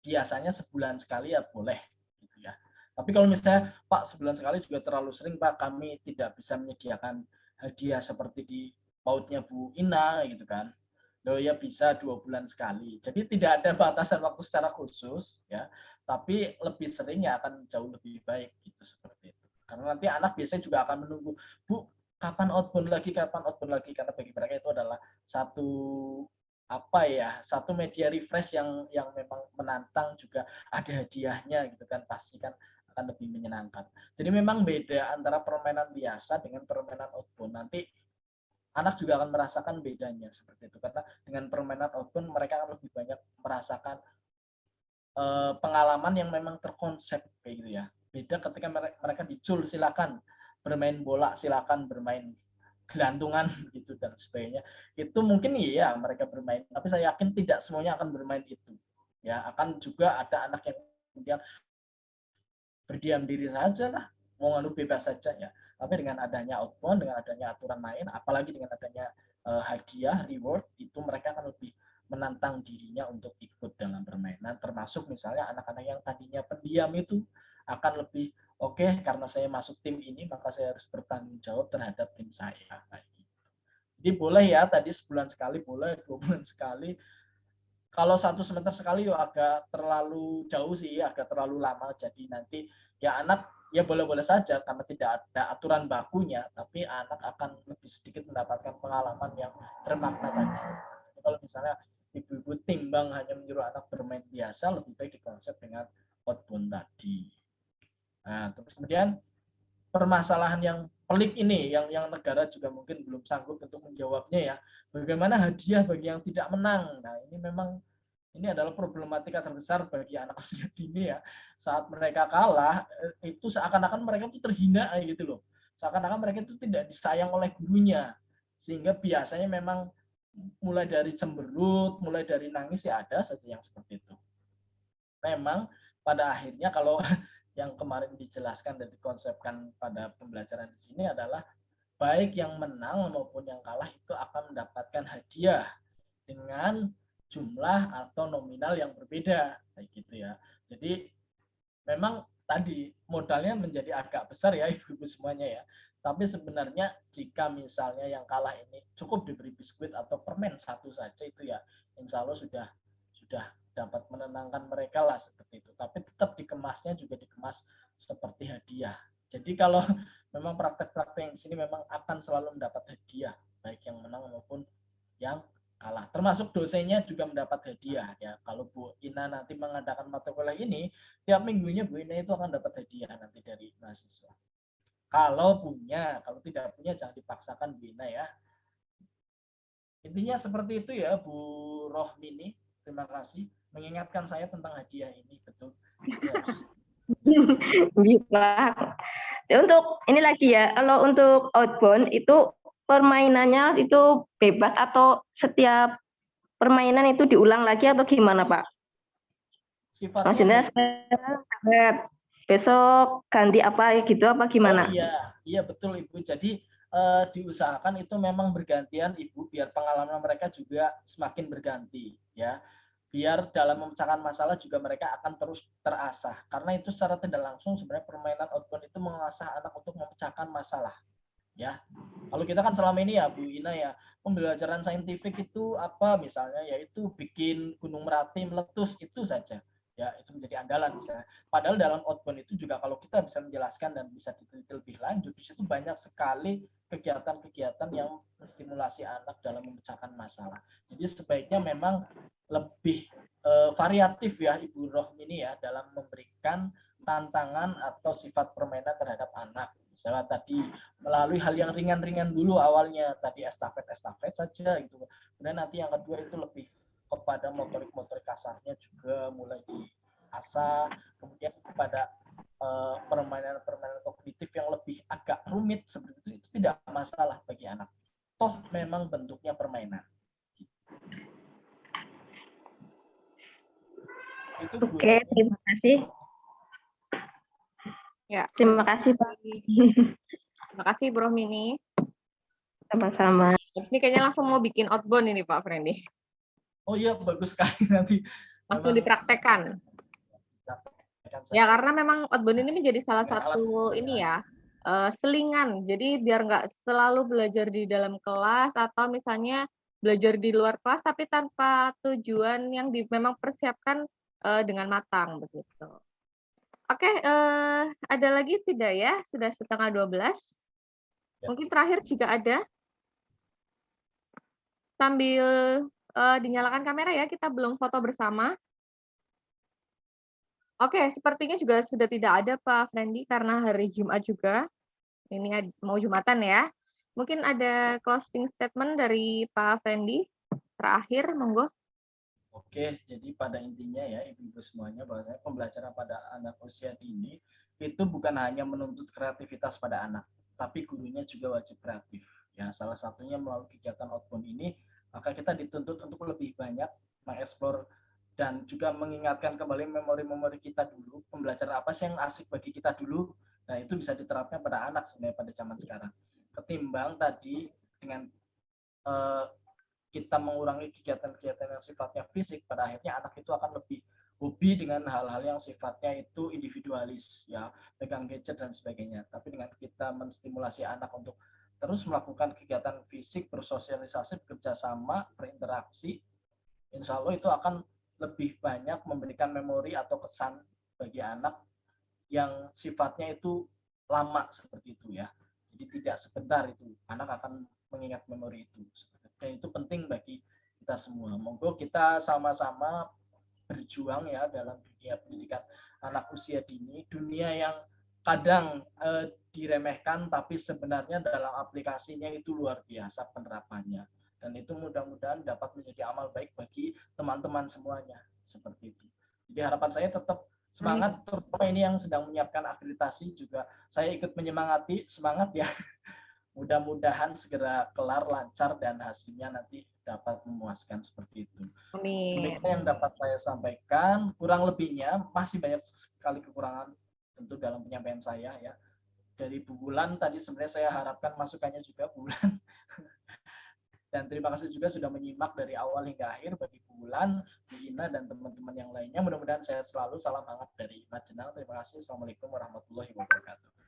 biasanya sebulan sekali ya boleh gitu ya. Tapi kalau misalnya Pak sebulan sekali juga terlalu sering Pak, kami tidak bisa menyediakan hadiah seperti di pautnya Bu Ina gitu kan. Loh ya bisa 2 bulan sekali. Jadi tidak ada batasan waktu secara khusus ya, tapi lebih sering ya akan jauh lebih baik gitu seperti itu. Karena nanti anak biasanya juga akan menunggu, Bu, kapan outbound lagi, karena bagi mereka itu adalah satu satu media refresh yang memang menantang, juga ada hadiahnya gitu kan, pasti kan akan lebih menyenangkan. Jadi memang beda antara permainan biasa dengan permainan outbound. Nanti anak juga akan merasakan bedanya seperti itu, karena dengan permainan outbound mereka akan lebih banyak merasakan pengalaman yang memang terkonsep kayak gitu ya. Beda ketika mereka dicul silakan bermain bola, silakan bermain gelantungan gitu dan sebagainya. Itu mungkin iya mereka bermain, tapi saya yakin tidak semuanya akan bermain itu. Ya, akan juga ada anak yang kemudian berdiam diri saja lah, mau nganu bebas saja ya. Tapi dengan adanya outbound, dengan adanya aturan main, apalagi dengan adanya hadiah, reward, itu mereka akan lebih menantang dirinya untuk ikut dalam permainan, termasuk misalnya anak-anak yang tadinya pendiam itu akan lebih oke, karena saya masuk tim ini maka saya harus bertanggung jawab terhadap tim saya. Jadi boleh ya tadi sebulan sekali, boleh 2 bulan sekali. Kalau 1 semester sekali ya agak terlalu jauh sih, agak terlalu lama. Jadi nanti ya anak ya boleh-boleh saja karena tidak ada aturan bakunya, tapi anak akan lebih sedikit mendapatkan pengalaman yang bermakna tadi. Jadi kalau misalnya ibu-ibu timbang hanya menyuruh anak bermain biasa, lebih baik dikonsep dengan outbound tadi. Nah, terus kemudian permasalahan yang pelik ini yang negara juga mungkin belum sanggup untuk menjawabnya ya. Bagaimana hadiah bagi yang tidak menang? Nah, ini memang ini adalah problematika terbesar bagi anak usia dini ya. Saat mereka kalah, itu seakan-akan mereka itu terhina gitu loh. Seakan-akan mereka itu tidak disayang oleh gurunya. Sehingga biasanya memang mulai dari cemberut, mulai dari nangis ya ada saja yang seperti itu. Memang pada akhirnya kalau yang kemarin dijelaskan dan dikonsepkan pada pembelajaran di sini adalah baik yang menang maupun yang kalah itu akan mendapatkan hadiah dengan jumlah atau nominal yang berbeda kayak gitu ya. Jadi memang tadi modalnya menjadi agak besar ya ibu-ibu semuanya ya. Tapi sebenarnya jika misalnya yang kalah ini cukup diberi biskuit atau permen satu saja itu ya insya Allah sudah dapat menenangkan mereka lah seperti itu. Tapi tetap dikemasnya juga dikemas seperti hadiah. Jadi kalau memang praktek-praktek yang di sini memang akan selalu mendapat hadiah, baik yang menang maupun yang kalah. Termasuk dosennya juga mendapat hadiah ya. Kalau Bu Ina nanti mengadakan mata kuliah ini, tiap minggunya Bu Ina itu akan dapat hadiah nanti dari mahasiswa. Kalau punya, kalau tidak punya jangan dipaksakan Bu Ina ya. Intinya seperti itu ya Bu Rohmini. Terima kasih mengingatkan saya tentang hadiah ini, betul. Bisa. Untuk ini lagi ya, kalau untuk outbound itu permainannya itu bebas atau setiap permainan itu diulang lagi atau gimana Pak? Maksudnya besok ganti apa gitu apa gimana? Oh iya betul Ibu. Jadi diusahakan itu memang bergantian Ibu, biar pengalaman mereka juga semakin berganti ya. Biar dalam memecahkan masalah juga mereka akan terus terasah. Karena itu secara tidak langsung sebenarnya permainan outbound itu mengasah anak untuk memecahkan masalah. Ya. Kalau kita kan selama ini ya Bu Ina ya, pembelajaran saintifik itu apa misalnya yaitu bikin gunung Merapi meletus itu saja. Ya, itu menjadi andalan misalnya. Padahal dalam outbound itu juga kalau kita bisa menjelaskan dan bisa diteliti lebih lanjut, di situ banyak sekali kegiatan-kegiatan yang menstimulasi anak dalam memecahkan masalah. Jadi sebaiknya memang lebih variatif ya Ibu Rohmini ya dalam memberikan tantangan atau sifat permainan terhadap anak. Misalnya tadi melalui hal yang ringan-ringan dulu awalnya, tadi estafet saja gitu. Kemudian nanti yang kedua itu lebih kepada motorik kasarnya juga mulai diasah, kemudian kepada permainan-permainan kognitif yang lebih agak rumit seperti itu tidak masalah bagi anak. Toh memang bentuknya permainan. Itu Oke, terima kasih. Ya, Terima kasih, Pak. terima kasih Bro Mini. Sama-sama. Habis ini kayaknya langsung mau bikin outbound ini Pak Frendy. Oh iya, bagus sekali nanti. Langsung dipraktekkan. Ya, karena memang outbound ini menjadi salah satu ini ya, selingan. Jadi biar nggak selalu belajar di dalam kelas atau misalnya belajar di luar kelas tapi tanpa tujuan yang memang persiapkan dengan matang begitu. Oke, ada lagi tidak ya? Sudah 11:30. Mungkin terakhir jika ada. Sambil dinyalakan kamera ya, kita belum foto bersama. Oke, sepertinya juga sudah tidak ada Pak Frendy karena hari Jumat juga. Ini mau Jumatan ya. Mungkin ada closing statement dari Pak Frendy. Terakhir, monggo. Oke, jadi pada intinya ya Ibu-ibu semuanya bahwasanya pembelajaran pada anak usia dini itu bukan hanya menuntut kreativitas pada anak, tapi gurunya juga wajib kreatif. Ya, salah satunya melalui kegiatan outbound ini, maka kita dituntut untuk lebih banyak mengeksplor dan juga mengingatkan kembali memori-memori kita dulu, pembelajaran apa sih yang asik bagi kita dulu. Nah, itu bisa diterapkan pada anak sebenarnya pada zaman sekarang. Ketimbang tadi dengan kita mengurangi kegiatan-kegiatan yang sifatnya fisik, pada akhirnya anak itu akan lebih hobi dengan hal-hal yang sifatnya itu individualis, ya, pegang gadget dan sebagainya. Tapi dengan kita menstimulasi anak untuk terus melakukan kegiatan fisik, bersosialisasi, bekerja sama, berinteraksi, insya Allah itu akan lebih banyak memberikan memori atau kesan bagi anak yang sifatnya itu lama seperti itu ya. Jadi tidak sebentar itu, anak akan mengingat memori itu. Dan itu penting bagi kita semua. Monggo kita sama-sama berjuang ya dalam dunia pendidikan anak usia dini, dunia yang kadang diremehkan tapi sebenarnya dalam aplikasinya itu luar biasa penerapannya. Dan itu mudah-mudahan dapat menjadi amal baik bagi teman-teman semuanya seperti itu. Jadi harapan saya tetap semangat, terutama ini yang sedang menyiapkan akreditasi juga saya ikut menyemangati, semangat ya. Mudah-mudahan segera kelar, lancar, dan hasilnya nanti dapat memuaskan seperti itu. Amin. Demikian yang dapat saya sampaikan. Kurang lebihnya masih banyak sekali kekurangan tentu dalam penyampaian saya ya. Dari Bu Bulan tadi sebenarnya saya harapkan masukannya juga Bu Bulan. Dan terima kasih juga sudah menyimak dari awal hingga akhir bagi Bu Bulan, Bu Ina, dan teman-teman yang lainnya. Mudah-mudahan sehat selalu. Salam hangat dari Majenang. Terima kasih. Assalamualaikum warahmatullahi wabarakatuh.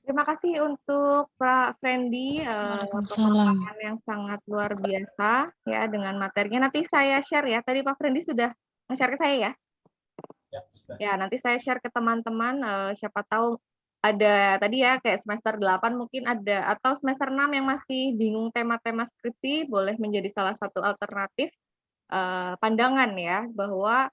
Terima kasih untuk Pak Frendy, pemaparan yang sangat luar biasa ya dengan materinya. Nanti saya share ya. Tadi Pak Frendy sudah nge-share ke saya ya. Ya, sudah. Ya, nanti saya share ke teman-teman, siapa tahu ada tadi ya kayak semester 8 mungkin ada, atau semester 6 yang masih bingung tema-tema skripsi, boleh menjadi salah satu alternatif pandangan ya, bahwa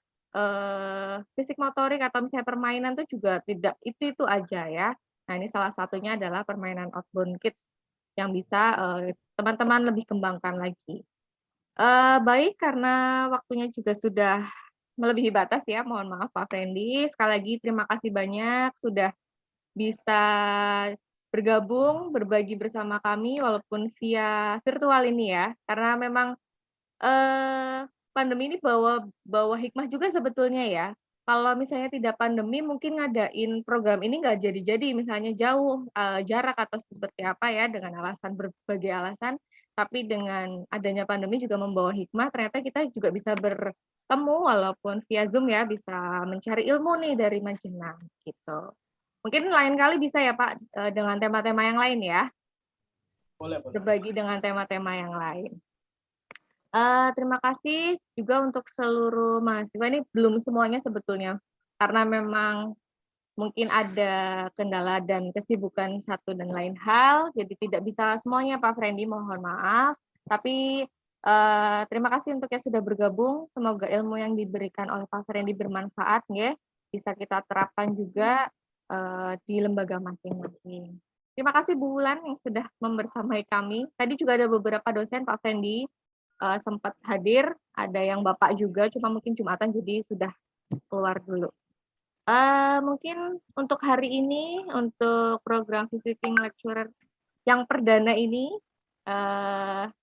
fisik motorik atau misalnya permainan itu juga tidak itu aja ya. Nah, ini salah satunya adalah permainan outbound kids yang bisa teman-teman lebih kembangkan lagi. Baik, karena waktunya juga sudah melebihi batas ya, mohon maaf Pak Frendy. Sekali lagi terima kasih banyak sudah bisa bergabung, berbagi bersama kami walaupun via virtual ini ya. Karena memang pandemi ini bawa hikmah juga sebetulnya ya. Kalau misalnya tidak pandemi mungkin ngadain program ini nggak jadi-jadi, misalnya jauh jarak atau seperti apa ya, dengan berbagai alasan. Tapi dengan adanya pandemi juga membawa hikmah, ternyata kita juga bisa bertemu walaupun via Zoom ya, bisa mencari ilmu nih dari Majenang gitu. Mungkin lain kali bisa ya Pak dengan tema-tema yang lain ya. Boleh. Berbagi dengan tema-tema yang lain. Terima kasih juga untuk seluruh mahasiswa, ini belum semuanya sebetulnya, karena memang mungkin ada kendala dan kesibukan satu dan lain hal, jadi tidak bisa semuanya Pak Frendy, mohon maaf. Tapi terima kasih untuk yang sudah bergabung, semoga ilmu yang diberikan oleh Pak Frendy bermanfaat, ya, bisa kita terapkan juga di lembaga masing-masing. Terima kasih Bu Wulan yang sudah membersamai kami. Tadi juga ada beberapa dosen Pak Frendy sempat hadir, ada yang Bapak juga, cuma mungkin Jumatan jadi sudah keluar dulu. Mungkin untuk hari ini, untuk program visiting lecturer yang perdana ini,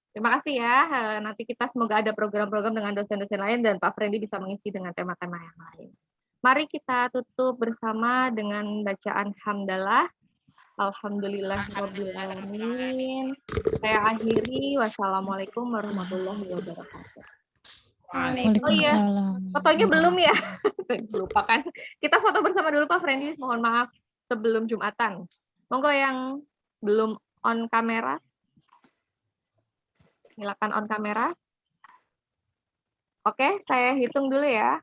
terima kasih ya. Nanti kita semoga ada program-program dengan dosen-dosen lain dan Pak Friendly bisa mengisi dengan tema-tema yang lain. Mari kita tutup bersama dengan bacaan hamdalah. Alhamdulillahirrabbilalamin. Saya akhiri. Wassalamualaikum warahmatullahi wabarakatuh. Oh iya, fotonya belum ya? Lupa kan. Kita foto bersama dulu Pak Friendly, mohon maaf sebelum Jumatan. Monggo yang belum on kamera. Silakan on kamera. Oke, saya hitung dulu ya.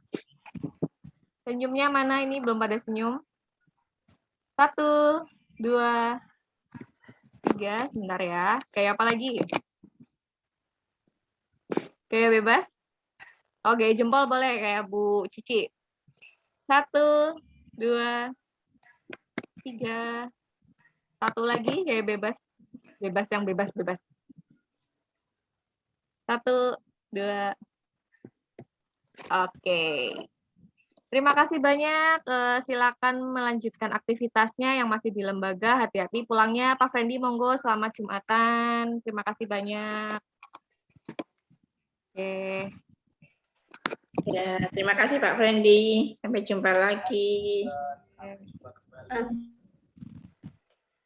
Senyumnya mana ini? Belum pada senyum. 1, 2, 3. Sebentar ya. Kayak apa lagi? Kayak bebas? Oke, jempol boleh kayak Bu Cici. 1, 2, 3. 1 lagi kayak bebas. Bebas yang bebas-bebas. 1, 2. Oke. Terima kasih banyak. Silakan melanjutkan aktivitasnya yang masih di lembaga. Hati-hati pulangnya. Pak Friendly, monggo selamat Jumatan. Terima kasih banyak. Oke. Ya, terima kasih Pak Friendly. Sampai jumpa lagi. Sampai jumpa kembali.